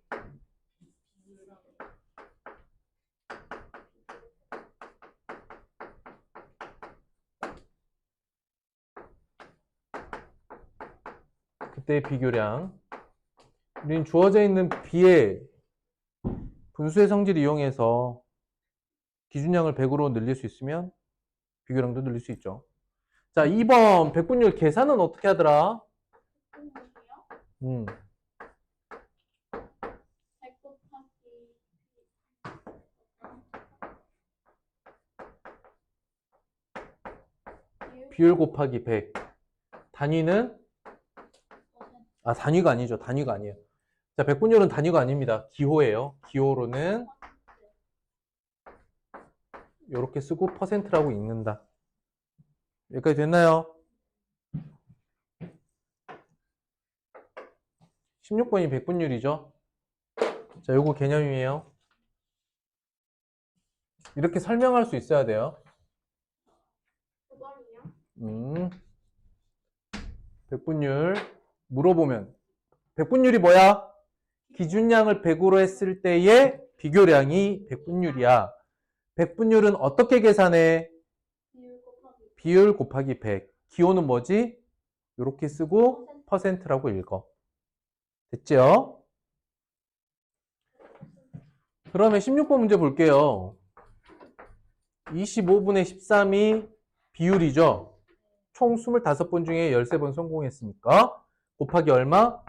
그때의 비교량. 우린 주어져 있는 B의 분수의 성질을 이용해서 기준량을 100으로 늘릴 수 있으면 비교량도 늘릴 수 있죠. 자, 2번 백분율 계산은 어떻게 하더라? 백분율이요? 100 곱하기 비율 곱하기 100. 단위는? 아, 단위가 아니죠. 단위가 아니에요. 자, 백분율은 단위가 아닙니다. 기호예요. 기호로는 이렇게 쓰고 퍼센트라고 읽는다. 여기까지 됐나요? 16번이 백분율이죠. 자, 요거 개념이에요. 이렇게 설명할 수 있어야 돼요. 9번이요? 백분율 물어보면 백분율이 뭐야? 기준량을 100으로 했을 때의 비교량이 백분율이야. 백분율은 어떻게 계산해? 비율 곱하기 100. 기호는 뭐지? 이렇게 쓰고 퍼센트라고 읽어. 됐죠? 그러면 16번 문제 볼게요. 25분의 13이 비율이죠? 총 25번 중에 13번 성공했으니까 곱하기 얼마?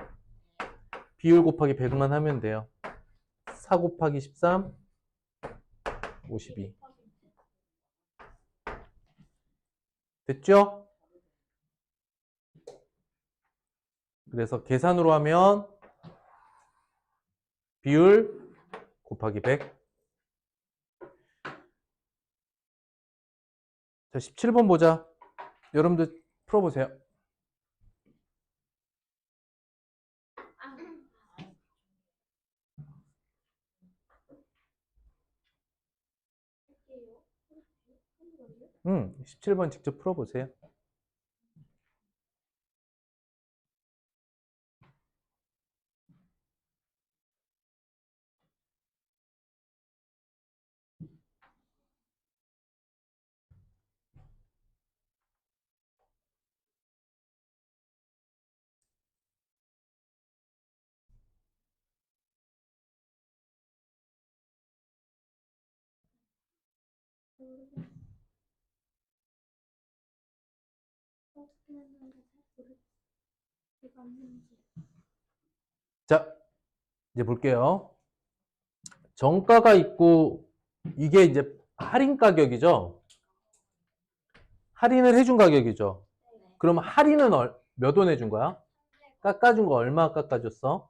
비율 곱하기 100만 하면 돼요. 4 곱하기 13, 52. 됐죠? 그래서 계산으로 하면 비율 곱하기 100. 자, 17번 보자. 여러분들 풀어보세요. 할게요. 17번 직접 풀어보세요. 어떻게 했는지 잘 모르겠어요. 이거 없는지. 자, 이제 볼게요. 정가가 있고 이게 이제 할인 가격이죠. 할인을 해준 가격이죠. 그럼 할인은 몇 원 해준 거야? 깎아준 거 얼마 깎아줬어?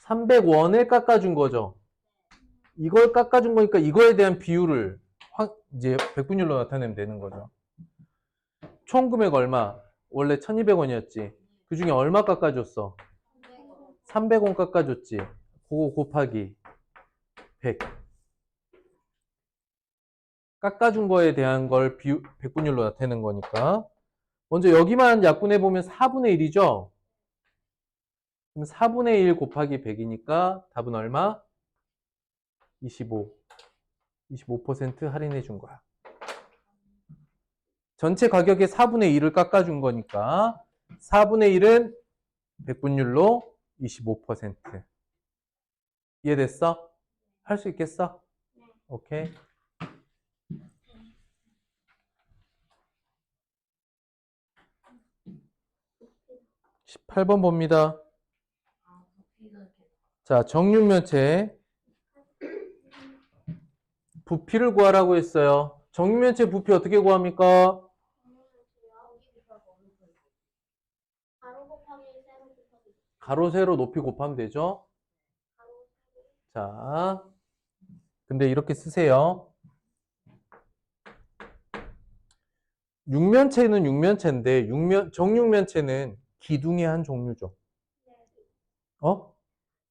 300원을 깎아준 거죠. 이걸 깎아준 거니까 이거에 대한 비율을 이제 백분율로 나타내면 되는 거죠. 총 금액 얼마? 원래 1200원이었지. 그 중에 얼마 깎아줬어? 300원 깎아줬지. 그거 곱하기 100. 깎아준 거에 대한 걸 백분율로 나타내는 거니까. 먼저 여기만 약분해보면 4분의 1이죠? 그럼 4분의 1 곱하기 100이니까 답은 얼마? 25. 25% 할인해 준 거야. 전체 가격의 4분의 1을 깎아준 거니까 4분의 1은 백분율로 25%. 이해됐어? 할 수 있겠어? 오케이. 18번 봅니다. 자, 정육면체 부피를 구하라고 했어요. 정육면체 부피 어떻게 구합니까? 가로 곱하기 세로 곱하기 가로, 세로, 높이 곱하면 되죠? 자, 근데 이렇게 쓰세요. 육면체는 육면체인데, 정육면체는 기둥의 한 종류죠. 어?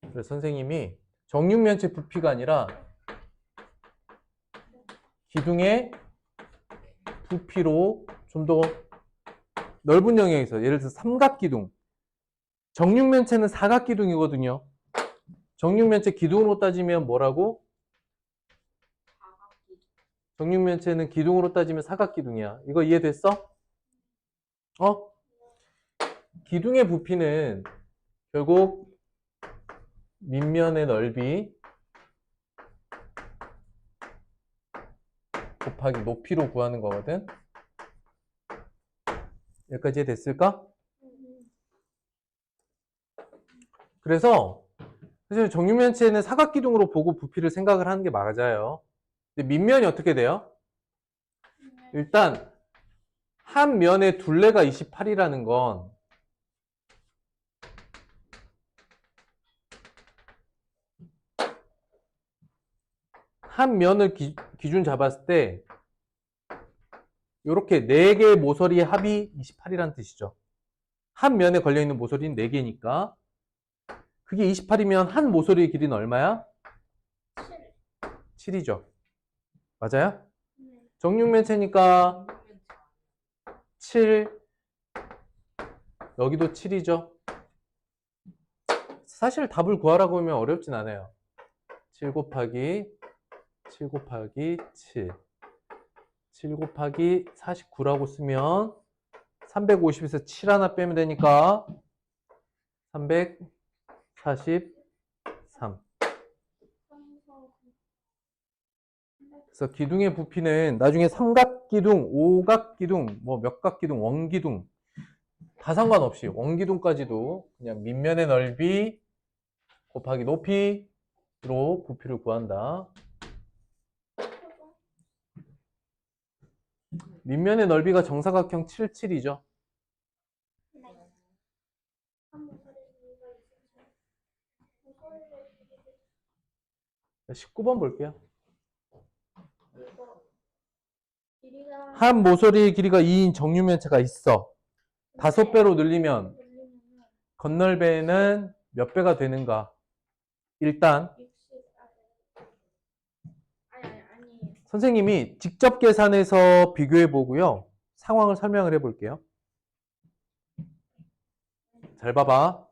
그래서 선생님이 정육면체 부피가 아니라 기둥의 부피로 좀 더 넓은 영역에서, 예를 들어서 삼각기둥. 정육면체는 사각기둥이거든요. 정육면체 기둥으로 따지면 뭐라고? 정육면체는 기둥으로 따지면 사각기둥이야. 이거 이해됐어? 어? 기둥의 부피는 결국 밑면의 넓이 곱하기 높이로 구하는 거거든. 여기까지 됐을까? 그래서 사실 정육면체는 사각기둥으로 보고 부피를 생각을 하는 게 맞아요. 근데 밑면이 어떻게 돼요? 일단 한 면의 둘레가 28이라는 건 한 면을 기준 잡았을 때 이렇게 4개의 모서리의 합이 28이라는 뜻이죠. 한 면에 걸려있는 모서리는 4개니까 그게 28이면 한 모서리의 길이는 얼마야? 7이죠. 맞아요? 정육면체니까 7, 여기도 7이죠. 사실 답을 구하라고 하면 어렵진 않아요. 7 곱하기 7 곱하기 7 7 곱하기 49라고 쓰면 350에서 7 하나 빼면 되니까 343. 그래서 기둥의 부피는 나중에 삼각기둥, 오각기둥, 뭐 몇각기둥, 원기둥 다 상관없이 원기둥까지도 그냥 밑면의 넓이 곱하기 높이로 부피를 구한다. 밑면의 넓이가 정사각형 7, 7이죠. 19번 볼게요. 한 모서리의 길이가 2인 정육면체가 있어. 5배로 늘리면 겉넓이는 몇 배가 되는가? 일단 선생님이 직접 계산해서 비교해 보고요. 상황을 설명을 해 볼게요. 잘 봐봐.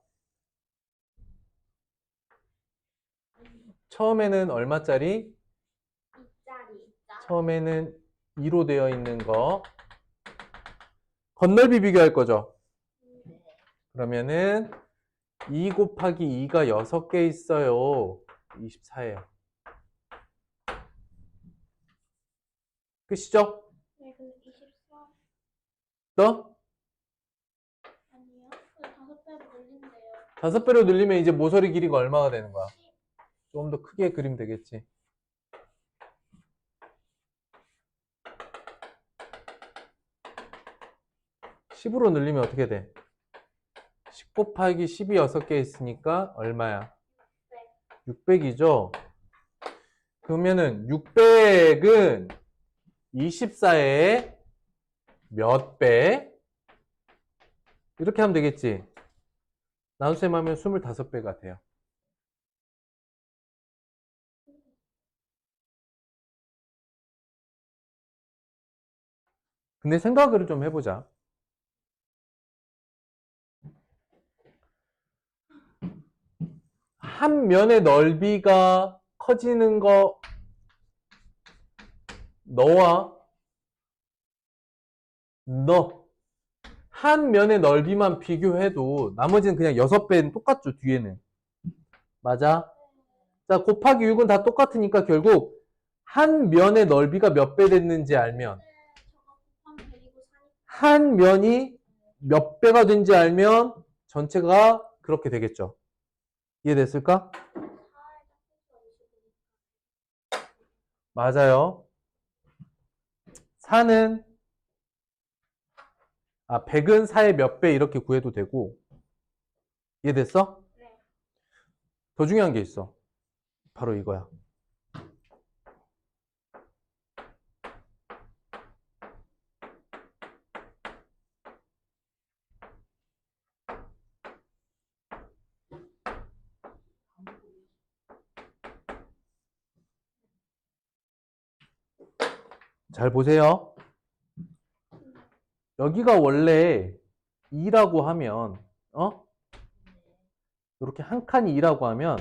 처음에는 얼마짜리? 2짜리. 처음에는 2로 되어 있는 거. 겉넓이 비교할 거죠. 그러면은 2 곱하기 2가 6개 있어요. 24예요. 끝이죠? 네, 근데 24. 또? 아니요. 그 5배로 늘린대요. 5배로 늘리면 이제 모서리 길이가 얼마가 되는 거야? 좀 더 크게 그리면 되겠지. 10으로 늘리면 어떻게 돼? 10 곱하기 10이 6개 있으니까 얼마야? 600이죠? 그러면은 600은 24의 몇 배? 이렇게 하면 되겠지? 나눗셈 하면 25배가 돼요. 근데 생각을 좀 해보자. 한 면의 넓이가 커지는 거 너와 너 한 면의 넓이만 비교해도 나머지는 그냥 6배는 똑같죠, 뒤에는. 맞아? 자, 곱하기 6은 다 똑같으니까 결국 한 면의 넓이가 몇 배 됐는지 알면 한 면이 몇 배가 된지 알면 전체가 그렇게 되겠죠. 이해됐을까? 맞아요. 4는 100은 4의 몇 배 이렇게 구해도 되고. 이해됐어? 네. 더 중요한 게 있어. 바로 이거야. 잘 보세요. 여기가 원래 2라고 하면, 이렇게 한 칸이 2라고 하면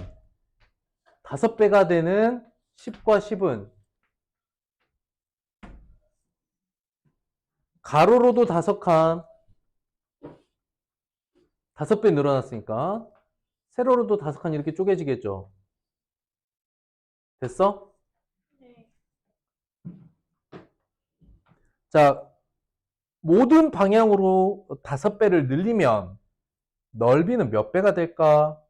5배가 되는 10과 10은 가로로도 5칸, 5배 늘어났으니까 세로로도 5칸 이렇게 쪼개지겠죠. 됐어? 네. 자, 모든 방향으로 5배를 늘리면 넓이는 몇 배가 될까?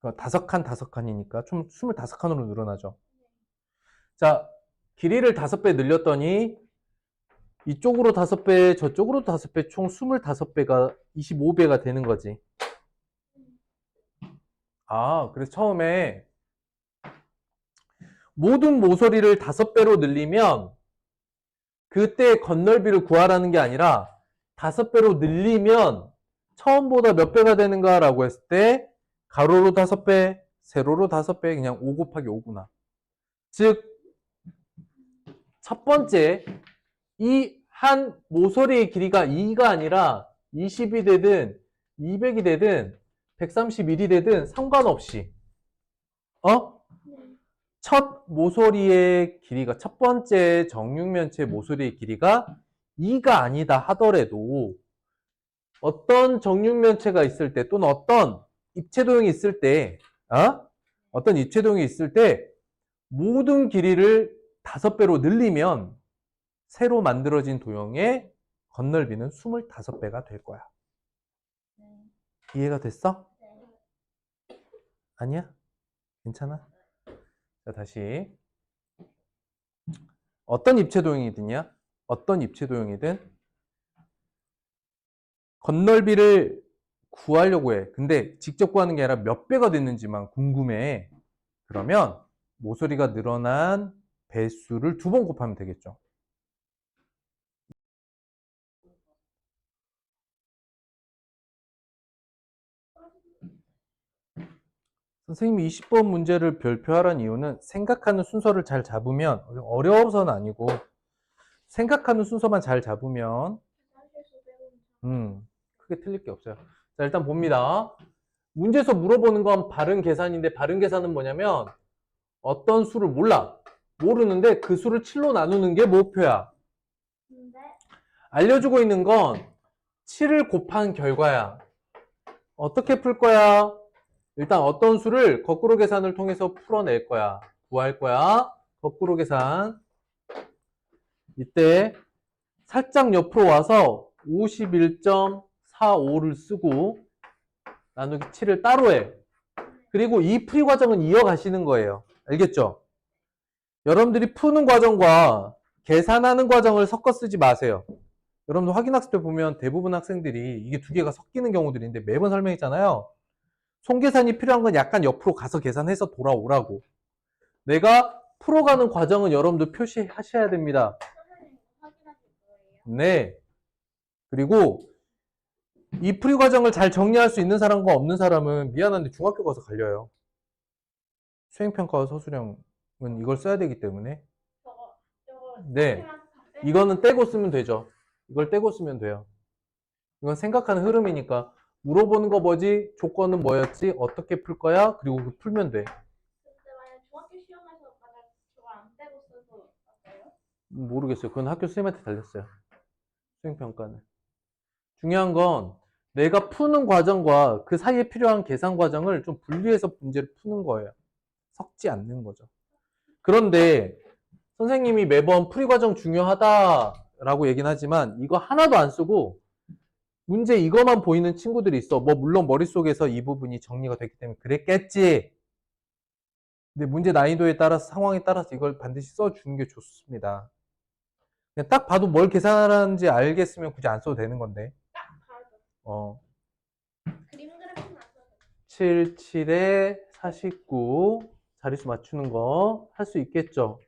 5칸, 5칸이니까 총 25칸으로 늘어나죠. 자, 길이를 5배 늘렸더니 이쪽으로 5배, 저쪽으로 5배, 총 25배가 25배가 되는 거지. 그래서 처음에 모든 모서리를 5배로 늘리면 그때 건널비를 구하라는 게 아니라 5배로 늘리면 처음보다 몇 배가 되는가라고 했을 때 가로로 5배, 세로로 5배, 그냥 5 곱하기 5구나. 즉, 첫 번째, 이 한 모서리의 길이가 2가 아니라 20이 되든 200이 되든 131이 되든 상관없이 첫 모서리의 길이가, 첫 번째 정육면체 모서리의 길이가 2가 아니다 하더라도 어떤 정육면체가 있을 때 또는 어떤 입체도형이 있을 때 어떤 입체도형이 있을 때 모든 길이를 5배로 늘리면 새로 만들어진 도형의 건널비는 25배가 될 거야. 이해가 됐어? 아니야? 괜찮아? 자, 다시. 어떤 입체도형이든요. 어떤 입체도형이든 건널비를 구하려고 해. 근데 직접 구하는 게 아니라 몇 배가 됐는지만 궁금해. 그러면 모서리가 늘어난 배수를 2번 곱하면 되겠죠. 선생님이 20번 문제를 별표하라는 이유는 생각하는 순서를 잘 잡으면, 어려워서는 아니고 생각하는 순서만 잘 잡으면 크게 틀릴 게 없어요. 자, 일단 봅니다. 문제에서 물어보는 건 바른 계산인데, 바른 계산은 뭐냐면 어떤 수를 모르는데 그 수를 7로 나누는 게 목표야. 알려주고 있는 건 7을 곱한 결과야. 어떻게 풀 거야? 일단 어떤 수를 거꾸로 계산을 통해서 풀어낼 거야. 구할 거야. 거꾸로 계산. 이때 살짝 옆으로 와서 51.3 4, 5를 쓰고 나누기 7을 따로 해. 그리고 이 풀이 과정은 이어가시는 거예요. 알겠죠? 여러분들이 푸는 과정과 계산하는 과정을 섞어 쓰지 마세요. 여러분들 확인학습 때 보면 대부분 학생들이 이게 두 개가 섞이는 경우들인데 매번 설명했잖아요. 손계산이 필요한 건 약간 옆으로 가서 계산해서 돌아오라고. 내가 풀어가는 과정은 여러분들 표시하셔야 됩니다. 선생님 확인하실 거예요? 네. 그리고 이 풀이 과정을 잘 정리할 수 있는 사람과 없는 사람은 미안한데 중학교 가서 갈려요. 수행평가와 서술형은 이걸 써야 되기 때문에. 저거 네. 선생님한테 다 빼- 이거는 떼고 쓰면 되죠. 이걸 떼고 쓰면 돼요. 이건 생각하는 흐름이니까. 물어보는 거 뭐지? 조건은 뭐였지? 어떻게 풀 거야? 그리고 그 풀면 돼. 근데 만약 중학교 시험에서 만약 저거 안 빼고 써서 어때요? 모르겠어요. 그건 학교 선생님한테 달렸어요. 수행평가는. 중요한 건 내가 푸는 과정과 그 사이에 필요한 계산 과정을 좀 분리해서 문제를 푸는 거예요. 섞지 않는 거죠. 그런데 선생님이 매번 풀이 과정 중요하다라고 얘기는 하지만 이거 하나도 안 쓰고 문제 이거만 보이는 친구들이 있어. 뭐 물론 머릿속에서 이 부분이 정리가 됐기 때문에 그랬겠지. 근데 문제 난이도에 따라서 상황에 따라서 이걸 반드시 써주는 게 좋습니다. 그냥 딱 봐도 뭘 계산하는지 알겠으면 굳이 안 써도 되는 건데. 딱 봐도 그림 그래프는 안 써도 돼요. 7, 7에 49 자릿수 맞추는 거 할 수 있겠죠?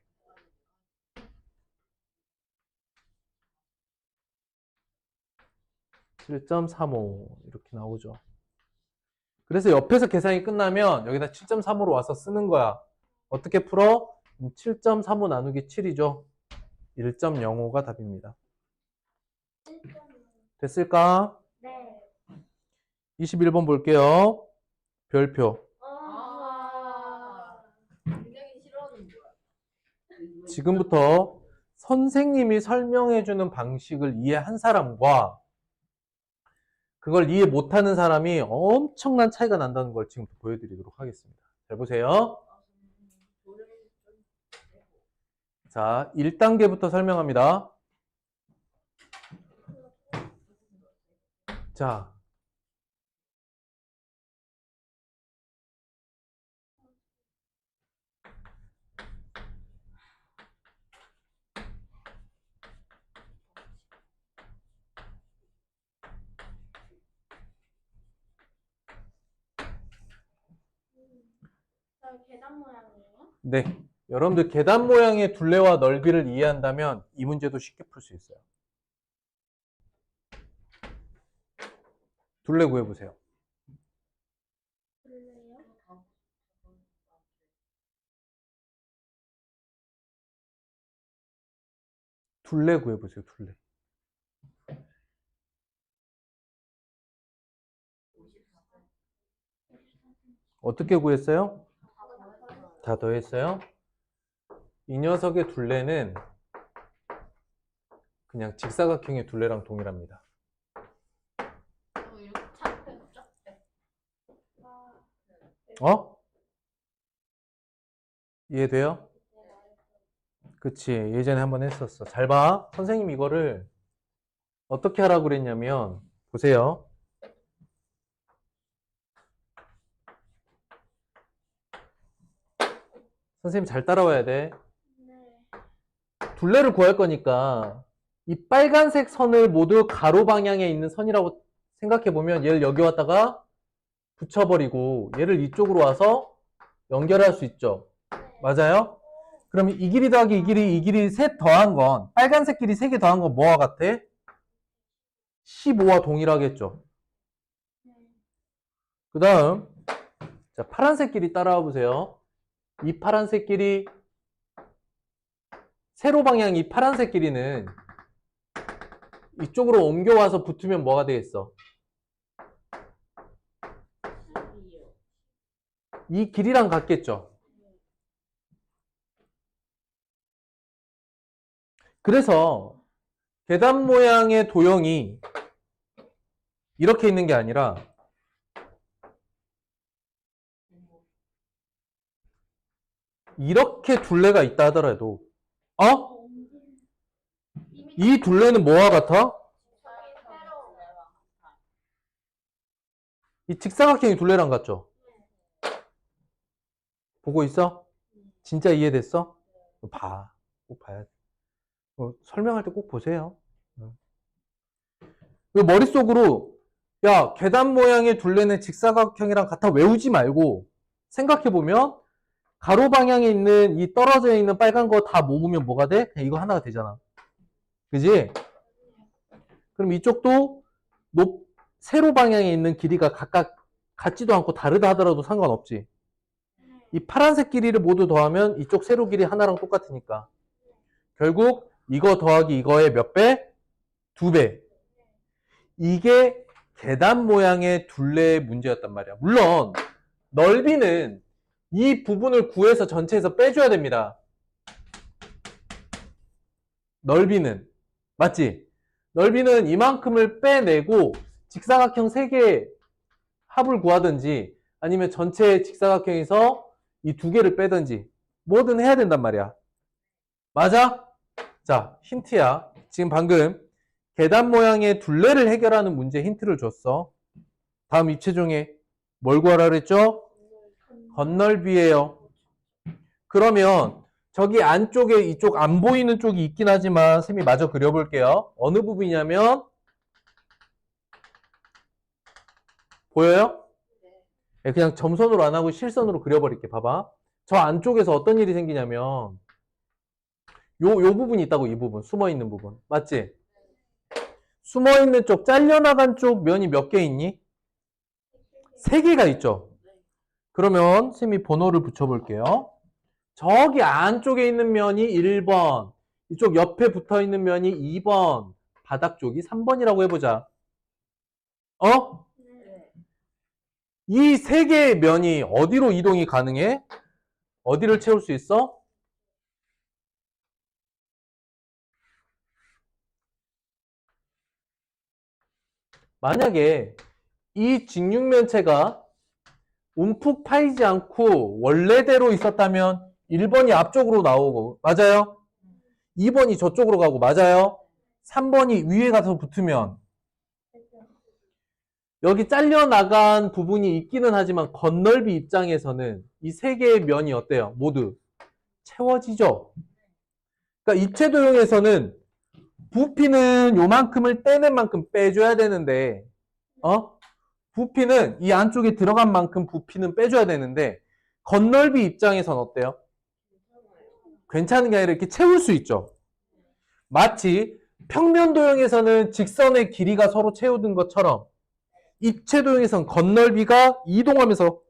(7.35) 이렇게 나오죠. 그래서 옆에서 계산이 끝나면 여기다 7.35로 와서 쓰는 거야. 어떻게 풀어? 7.35 나누기 7이죠. 1.05가 답입니다. 됐을까? 네. 21번 볼게요. 별표. 굉장히 싫어하는 거야. 지금부터 선생님이 설명해주는 방식을 이해한 사람과 그걸 이해 못하는 사람이 엄청난 차이가 난다는 걸 지금부터 보여드리도록 하겠습니다. 잘 보세요. 자, 1단계부터 설명합니다. 자, 저 계단 모양이에요? 네. 여러분들 계단 모양의 둘레와 넓이를 이해한다면 이 문제도 쉽게 풀 수 있어요. 둘레 구해보세요. 그래요? 둘레 구해보세요. 둘레. 어떻게 구했어요? 다 더했어요? 이 녀석의 둘레는 그냥 직사각형의 둘레랑 동일합니다. 이렇게 착해서 쫙 빼. 어? 이해돼요? 그치. 예전에 한번 했었어. 잘 봐. 선생님 이거를 어떻게 하라고 그랬냐면 보세요. 선생님 잘 따라와야 돼. 네. 둘레를 구할 거니까 이 빨간색 선을 모두 가로 방향에 있는 선이라고 생각해 보면 얘를 여기 왔다가 붙여버리고 얘를 이쪽으로 와서 연결할 수 있죠. 맞아요? 그러면 이 길이 더하기 이 길이 셋 더한 건 빨간색 길이 3개 더한 건 뭐와 같아? 15와 동일하겠죠. 그 다음 자 파란색 길이 따라와 보세요. 이 파란색 길이 세로 방향 이 파란색 길이는 이쪽으로 옮겨와서 붙으면 뭐가 되겠어? 이 길이랑 같겠죠. 그래서 계단 모양의 도형이 이렇게 있는 게 아니라 이렇게 둘레가 있다 하더라도 이 둘레는 뭐와 같아? 이 직사각형이 둘레랑 같죠? 보고 있어? 진짜 이해됐어? 봐. 꼭 봐야 돼. 설명할 때 꼭 보세요. 머릿속으로 야, 계단 모양의 둘레는 직사각형이랑 같아 외우지 말고 생각해보면 가로 방향에 있는 이 떨어져 있는 빨간 거 다 모으면 뭐가 돼? 그냥 이거 하나가 되잖아. 그지? 그럼 이쪽도 세로 방향에 있는 길이가 각각 같지도 않고 다르다 하더라도 상관없지. 이 파란색 길이를 모두 더하면 이쪽 세로 길이 하나랑 똑같으니까. 결국 이거 더하기 이거의 몇 배? 2배. 이게 계단 모양의 둘레의 문제였단 말이야. 물론 넓이는 이 부분을 구해서 전체에서 빼줘야 됩니다. 넓이는. 맞지? 넓이는 이만큼을 빼내고 직사각형 3개의 합을 구하든지 아니면 전체 직사각형에서 이 2개를 빼든지 뭐든 해야 된단 말이야. 맞아? 자, 힌트야. 지금 방금 계단 모양의 둘레를 해결하는 문제 힌트를 줬어. 다음 입체중에 뭘 구하라 그랬죠? 건널비예요. 그러면 저기 안쪽에 이쪽 안 보이는 쪽이 있긴 하지만 쌤이 마저 그려볼게요. 어느 부분이냐면 보여요? 네, 그냥 점선으로 안 하고 실선으로 그려버릴게. 봐봐. 저 안쪽에서 어떤 일이 생기냐면 요 부분이 있다고. 이 부분. 숨어있는 부분. 맞지? 숨어있는 쪽, 잘려나간 쪽 면이 몇 개 있니? 3개가 있죠. 그러면 쌤이 번호를 붙여볼게요. 저기 안쪽에 있는 면이 1번, 이쪽 옆에 붙어있는 면이 2번, 바닥 쪽이 3번이라고 해보자. 이 3개의 면이 어디로 이동이 가능해? 어디를 채울 수 있어? 만약에 이 직육면체가 움푹 파이지 않고 원래대로 있었다면 1번이 앞쪽으로 나오고, 맞아요? 2번이 저쪽으로 가고, 맞아요? 3번이 위에 가서 붙으면 여기 잘려나간 부분이 있기는 하지만 건널비 입장에서는 이 3개의 면이 어때요? 모두 채워지죠? 그러니까 입체도형에서는 부피는 요만큼을 떼는 만큼 빼줘야 되는데, 부피는 이 안쪽에 들어간 만큼 부피는 빼줘야 되는데, 건널비 입장에선 어때요? 괜찮은 게 아니라 이렇게 채울 수 있죠. 마치 평면 도형에서는 직선의 길이가 서로 채우는 것처럼 입체 도형에선 건널비가 이동하면서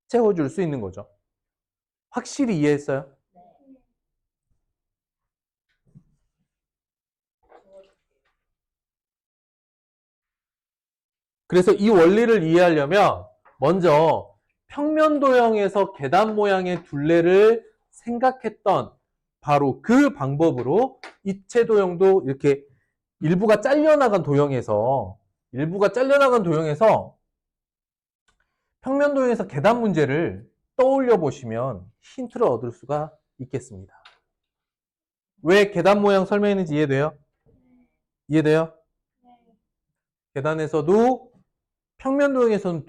채워줄 수 있는 거죠. 확실히 이해했어요? 그래서 이 원리를 이해하려면 먼저 평면 도형에서 계단 모양의 둘레를 생각했던 바로 그 방법으로 입체 도형도 이렇게 일부가 잘려나간 도형에서 평면 도형에서 계단 문제를 떠올려 보시면 힌트를 얻을 수가 있겠습니다. 왜 계단 모양 설명했는지 이해돼요? 이해돼요? 계단에서도 평면 도형에서는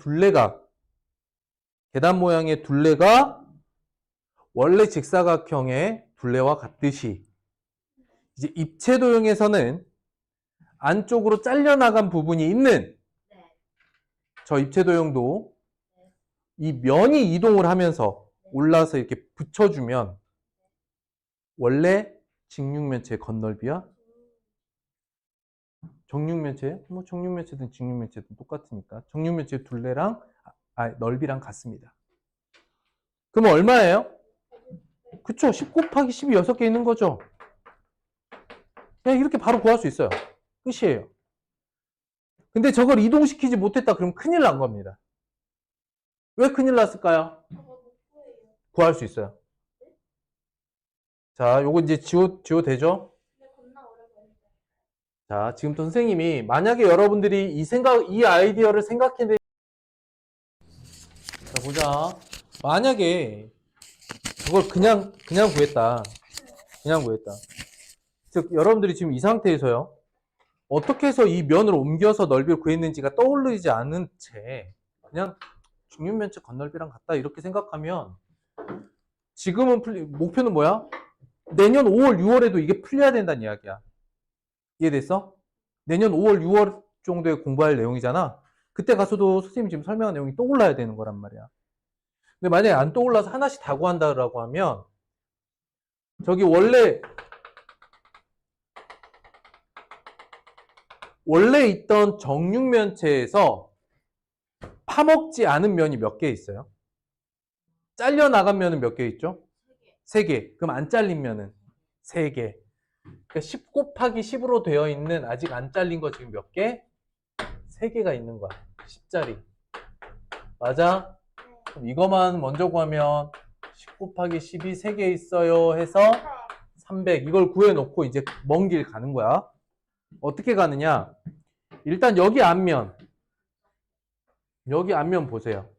계단 모양의 둘레가 원래 직사각형의 둘레와 같듯이 이제 입체 도형에서는 안쪽으로 잘려나간 부분이 있는 저 입체 도형도 이 면이 이동을 하면서 올라서 이렇게 붙여주면 원래 직육면체의 건널비와 정육면체, 뭐 정육면체든 직육면체든 똑같으니까 정육면체의 둘레랑 넓이랑 같습니다. 그럼 얼마예요? 그쵸? 10 곱하기 10이 6개 있는 거죠. 그냥 이렇게 바로 구할 수 있어요. 끝이에요. 근데 저걸 이동시키지 못했다 그러면 큰일 난 겁니다. 왜 큰일 났을까요? 구할 수 있어요. 자, 요거 이제 지워 되죠? 자, 지금부터 선생님이 만약에 여러분들이 이 아이디어를 생각해내. 자, 보자. 만약에 저걸 그냥 구했다. 즉, 여러분들이 지금 이 상태에서요. 어떻게 해서 이 면을 옮겨서 넓이를 구했는지가 떠오르지 않은 채 그냥 중류면체 건널비랑 같다 이렇게 생각하면 지금은 목표는 뭐야? 내년 5월, 6월에도 이게 풀려야 된다는 이야기야. 이해됐어? 내년 5월, 6월 정도에 공부할 내용이잖아. 그때 가서도 선생님이 지금 설명한 내용이 떠올라야 되는 거란 말이야. 근데 만약에 안 떠올라서 하나씩 다 구한다라고 하면 저기 원래 있던 정육면체에서 파먹지 않은 면이 몇 개 있어요? 잘려나간 면은 몇 개 있죠? 3개. 그럼 안 잘린 면은 3개. 그러니까 10 곱하기 10으로 되어 있는 아직 안 잘린 거 지금 몇 개? 3개가 있는 거야. 10짜리. 맞아? 그럼 이거만 먼저 구하면 10 곱하기 10이 3개 있어요 해서 300. 이걸 구해놓고 이제 먼 길 가는 거야. 어떻게 가느냐? 일단 여기 앞면 보세요.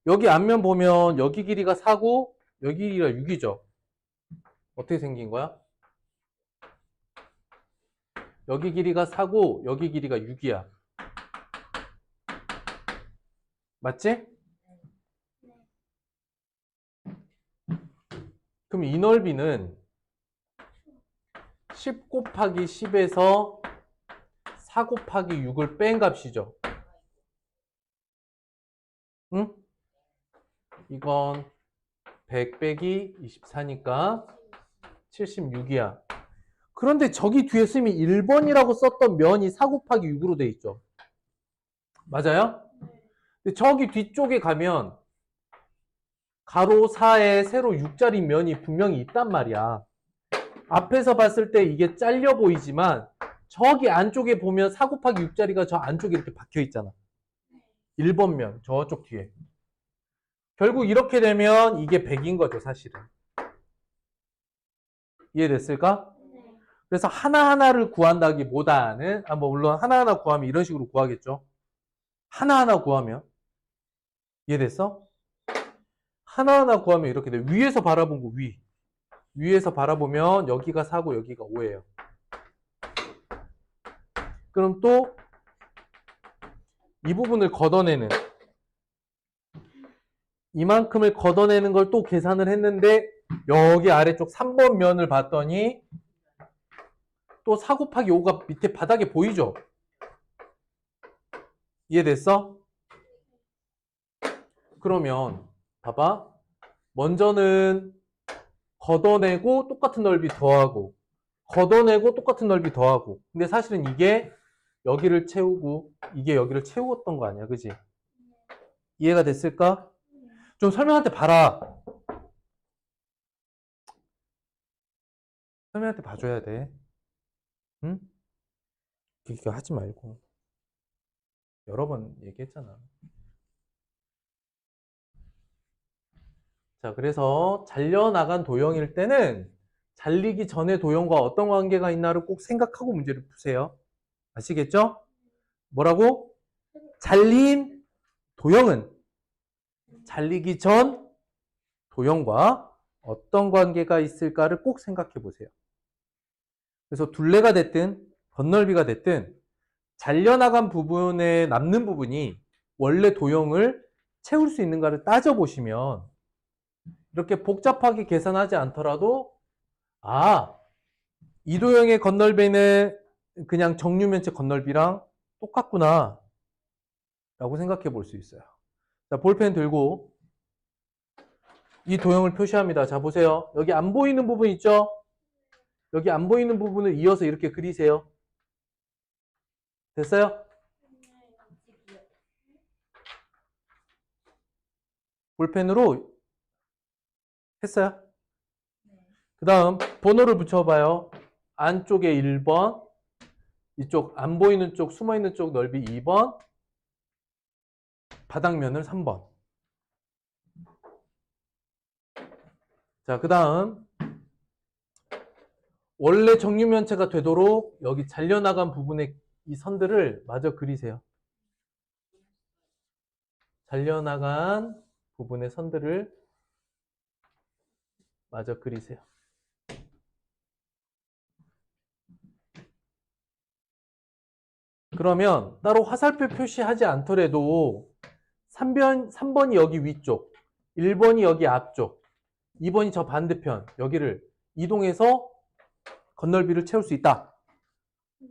여기 앞면 보면 여기 길이가 4고 여기 길이가 6이죠. 어떻게 생긴 거야? 여기 길이가 4고 여기 길이가 6이야. 맞지? 그럼 이 넓이는 10 곱하기 10에서 4 곱하기 6을 뺀 값이죠. 응? 이건 100 빼기 24니까 76이야. 그런데 저기 뒤에 쓰면 1번이라고 썼던 면이 4 곱하기 6으로 돼 있죠. 맞아요? 근데 저기 뒤쪽에 가면 가로 4에 세로 6짜리 면이 분명히 있단 말이야. 앞에서 봤을 때 이게 잘려 보이지만 저기 안쪽에 보면 4 곱하기 6짜리가 저 안쪽에 이렇게 박혀 있잖아. 1번 면 저쪽 뒤에. 결국 이렇게 되면 이게 100인 거죠, 사실은. 이해됐을까? 그래서 하나하나를 구한다기보다는 물론 하나하나 구하면 이런 식으로 구하겠죠. 하나하나 구하면 이해됐어? 하나하나 구하면 이렇게 돼. 위에서 바라본 거 위에서 바라보면 여기가 4고 여기가 5예요. 그럼 또 이 부분을 걷어내는 이만큼을 걷어내는 걸 또 계산을 했는데 여기 아래쪽 3번 면을 봤더니 또 4 곱하기 5가 밑에 바닥에 보이죠? 이해됐어? 그러면 봐봐. 먼저는 걷어내고 똑같은 넓이 더하고 걷어내고 똑같은 넓이 더하고 근데 사실은 이게 여기를 채우고 이게 여기를 채웠던 거 아니야, 그지? 이해가 됐을까? 좀 설명할 때 봐라. 설명할 때 봐줘야 돼. 응? 그렇게 하지 말고. 여러 번 얘기했잖아. 자, 그래서 잘려나간 도형일 때는 잘리기 전의 도형과 어떤 관계가 있나를 꼭 생각하고 문제를 푸세요. 아시겠죠? 뭐라고? 잘린 도형은 잘리기 전 도형과 어떤 관계가 있을까를 꼭 생각해 보세요. 그래서 둘레가 됐든 건널비가 됐든 잘려나간 부분에 남는 부분이 원래 도형을 채울 수 있는가를 따져보시면 이렇게 복잡하게 계산하지 않더라도 이 도형의 건널비는 그냥 정류면체 건널비랑 똑같구나 라고 생각해 볼 수 있어요. 자, 볼펜 들고 이 도형을 표시합니다. 자, 보세요. 여기 안 보이는 부분 있죠? 여기 안 보이는 부분을 이어서 이렇게 그리세요. 됐어요? 볼펜으로 했어요? 그 다음 번호를 붙여봐요. 안쪽에 1번, 이쪽 안 보이는 쪽, 숨어있는 쪽 넓이 2번, 바닥면을 3번. 자, 그 다음 원래 정육면체가 되도록 여기 잘려나간 부분의 이 선들을 마저 그리세요. 잘려나간 부분의 선들을 마저 그리세요. 그러면 따로 화살표 표시하지 않더라도 3번이 여기 위쪽, 1번이 여기 앞쪽, 2번이 저 반대편, 여기를 이동해서 건널비를 채울 수 있다. 네.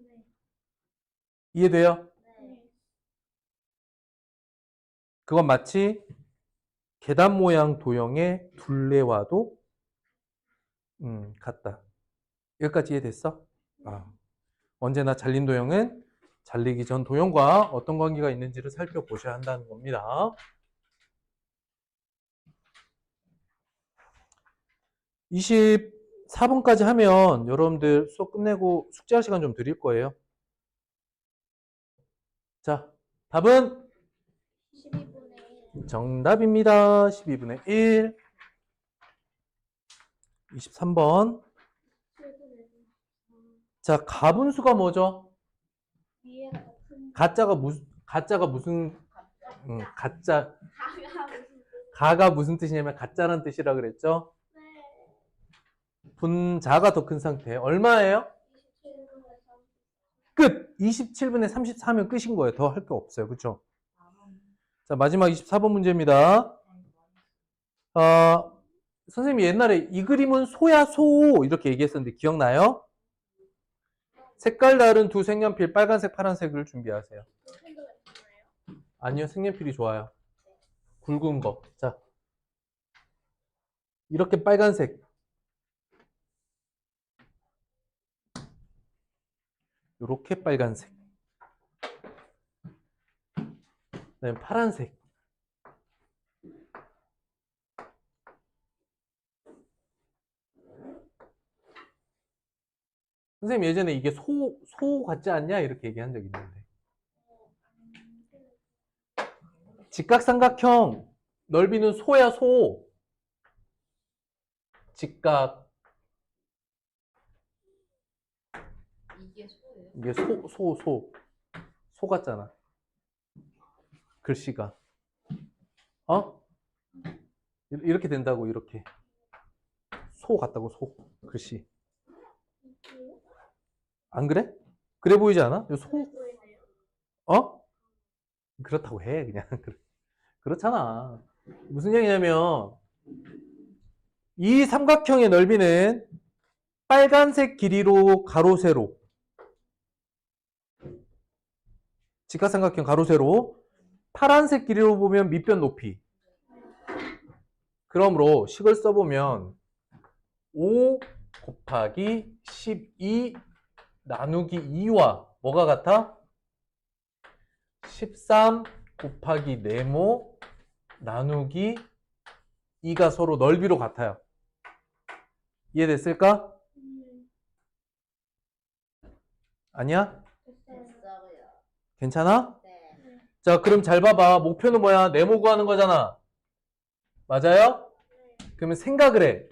이해돼요? 네. 그건 마치 계단 모양 도형의 둘레와도 같다. 여기까지 이해됐어? 언제나 잘린 도형은 잘리기 전 도형과 어떤 관계가 있는지를 살펴보셔야 한다는 겁니다. 24번까지 하면 여러분들 수업 끝내고 숙제할 시간 좀 드릴 거예요. 자, 답은 12분의 1. 정답입니다. 12분의 1. 23번. 7분의 1. 자, 가분수가 뭐죠? 위에가 더 큰. 가짜가 무슨 가짜. 가가 무슨 뜻이냐면 가짜라는 뜻이라 그랬죠? 네. 분자가 더 큰 상태. 얼마예요? 27분의 3. 끝! 27분의 34면 끝인 거예요. 더 할 게 없어요. 그쵸? 자, 마지막 24번 문제입니다. 선생님이 옛날에 이 그림은 소야, 소 이렇게 얘기했었는데 기억나요? 색깔 다른 두 색연필 빨간색, 파란색을 준비하세요. 펜도가 있나요? 아니요, 색연필이 좋아요. 굵은 거. 자, 이렇게 빨간색. 이렇게 빨간색. 그다음에 파란색. 선생님 예전에 이게 소 같지 않냐? 이렇게 얘기한 적이 있는데. 직각삼각형 넓이는 소야, 소. 직각. 이게 소예요? 이게 소 같잖아. 글씨가. 이렇게 된다고, 이렇게. 소 같다고, 소. 글씨. 안 그래? 그래 보이지 않아? 소, 보이네요. 그렇다고 해, 그냥. 그렇잖아. 무슨 얘기냐면, 이 삼각형의 넓이는 빨간색 길이로 가로, 세로. 직각삼각형 가로, 세로. 파란색 길이로 보면 밑변 높이. 그러므로 식을 써보면 5 곱하기 12 나누기 2와 뭐가 같아? 13 곱하기 네모 나누기 2가 서로 넓이로 같아요. 이해됐을까? 아니야? 됐어요. 괜찮아? 네. 자, 그럼 잘 봐봐. 목표는 뭐야? 네모 구하는 거잖아. 맞아요? 그러면 생각을 해.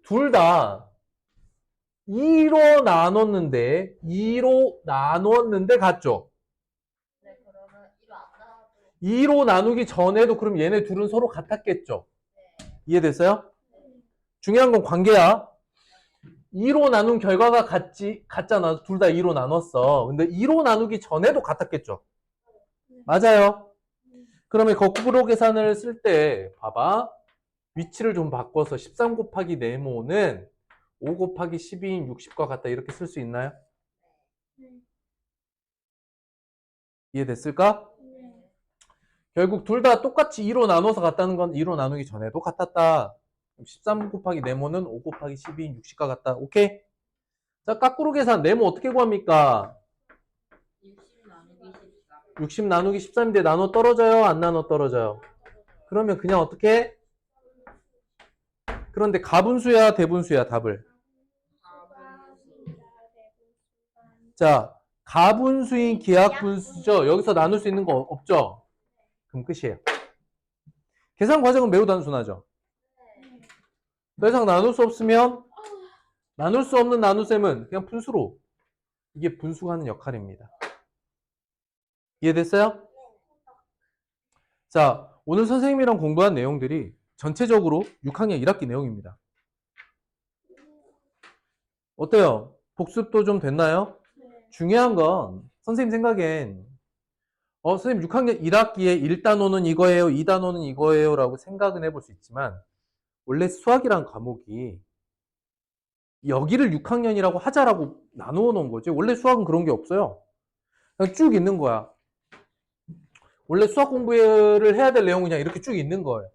둘 다 2로 나눴는데 같죠? 네, 그러면 이거 안 나와도 2로 나누기 전에도 그럼 얘네 둘은 서로 같았겠죠? 이해됐어요? 중요한 건 관계야. 2로 나눈 결과가 같잖아. 둘 다 2로 나눴어. 근데 2로 나누기 전에도 같았겠죠? 맞아요. 그러면 거꾸로 계산을 쓸 때 봐봐. 위치를 좀 바꿔서 13 곱하기 네모는 5 곱하기 12인 60과 같다. 이렇게 쓸 수 있나요? 이해됐을까? 결국 둘 다 똑같이 2로 나눠서 같다는 건 2로 나누기 전에도 같았다. 13 곱하기 네모는 5 곱하기 12인 60과 같다. 오케이? 자, 거꾸로 계산. 네모 어떻게 구합니까? 60 나누기 14. 60 나누기 13인데 나눠 떨어져요? 안 나눠 떨어져요? 그러면 그냥 어떻게? 그런데 가분수야, 대분수야, 답을? 자, 가분수인 기하분수죠? 여기서 나눌 수 있는 거 없죠? 그럼 끝이에요. 계산 과정은 매우 단순하죠? 더 이상 나눌 수 없으면 나눌 수 없는 나눗셈은 그냥 분수로. 이게 분수가 하는 역할입니다. 이해됐어요? 자, 오늘 선생님이랑 공부한 내용들이 전체적으로 6학년 1학기 내용입니다. 어때요? 복습도 좀 됐나요? 중요한 건 선생님 생각엔 선생님 6학년 1학기에 1단원은 이거예요, 2단원은 이거예요 라고 생각은 해볼 수 있지만 원래 수학이란 과목이 여기를 6학년이라고 하자라고 나누어 놓은 거지. 원래 수학은 그런 게 없어요. 그냥 쭉 있는 거야. 원래 수학 공부를 해야 될 내용은 그냥 이렇게 쭉 있는 거예요.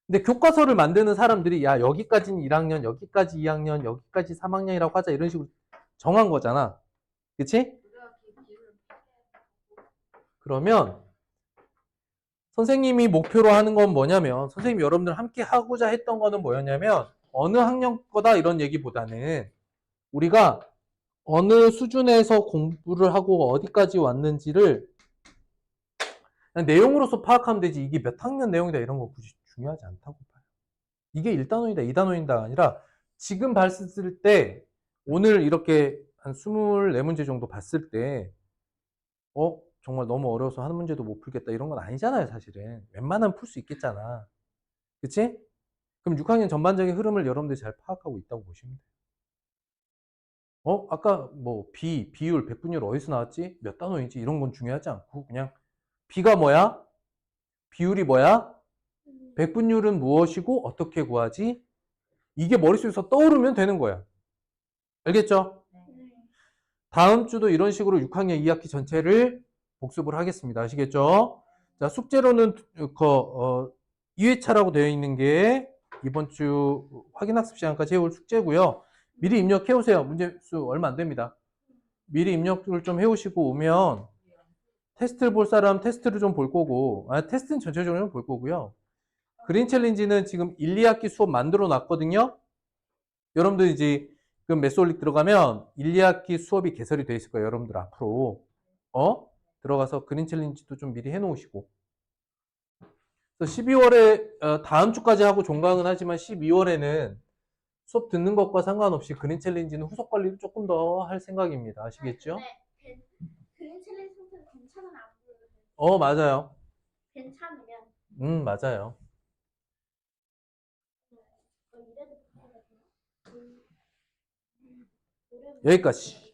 근데 교과서를 만드는 사람들이 야 여기까지는 1학년, 여기까지 2학년, 여기까지 3학년이라고 하자 이런 식으로 정한 거잖아. 그치? 우리가 기준을 그러면 선생님이 목표로 하는 건 뭐냐면 선생님이 여러분들 함께 하고자 했던 거는 뭐였냐면 어느 학년 거다 이런 얘기보다는 우리가 어느 수준에서 공부를 하고 어디까지 왔는지를 그냥 내용으로서 파악하면 되지 이게 몇 학년 내용이다 이런 거 굳이 중요하지 않다고 봐요. 이게 1단원이다 2단원이다 아니라 지금 봤을 때 오늘 이렇게 한 24문제 정도 봤을 때 정말 너무 어려워서 한 문제도 못 풀겠다 이런 건 아니잖아요 사실은. 웬만하면 풀 수 있겠잖아. 그치? 그럼 6학년 전반적인 흐름을 여러분들이 잘 파악하고 있다고 보시면 돼요. 아까 뭐 비율, 백분율 어디서 나왔지? 몇 단원이지? 이런 건 중요하지 않고 그냥 B가 뭐야? 비율이 뭐야? 백분율은 무엇이고 어떻게 구하지? 이게 머릿속에서 떠오르면 되는 거야. 알겠죠? 네. 다음 주도 이런 식으로 6학년 2학기 전체를 복습을 하겠습니다. 아시겠죠? 자, 숙제로는 2회차라고 되어 있는 게 이번 주 확인학습 시간까지 해올 숙제고요. 미리 입력해 오세요. 문제수 얼마 안 됩니다. 미리 입력을 좀 해오시고 오면 테스트를 볼 사람 테스트를 좀 볼 거고 테스트는 전체적으로 볼 거고요. 그린 챌린지는 지금 1, 2학기 수업 만들어 놨거든요. 여러분들 이제 그 메소릭 들어가면 1, 2학기 수업이 개설이 돼 있을 거예요. 여러분들 앞으로 들어가서 그린 챌린지도 좀 미리 해놓으시고 12월에 다음 주까지 하고 종강은 하지만 12월에는 수업 듣는 것과 상관없이 그린 챌린지는 후속 관리를 조금 더 할 생각입니다. 아시겠죠? 네. 그린 챌린지 상태는 괜찮은 안 보여요. 맞아요. 괜찮으면 맞아요. 이래도 여기까지.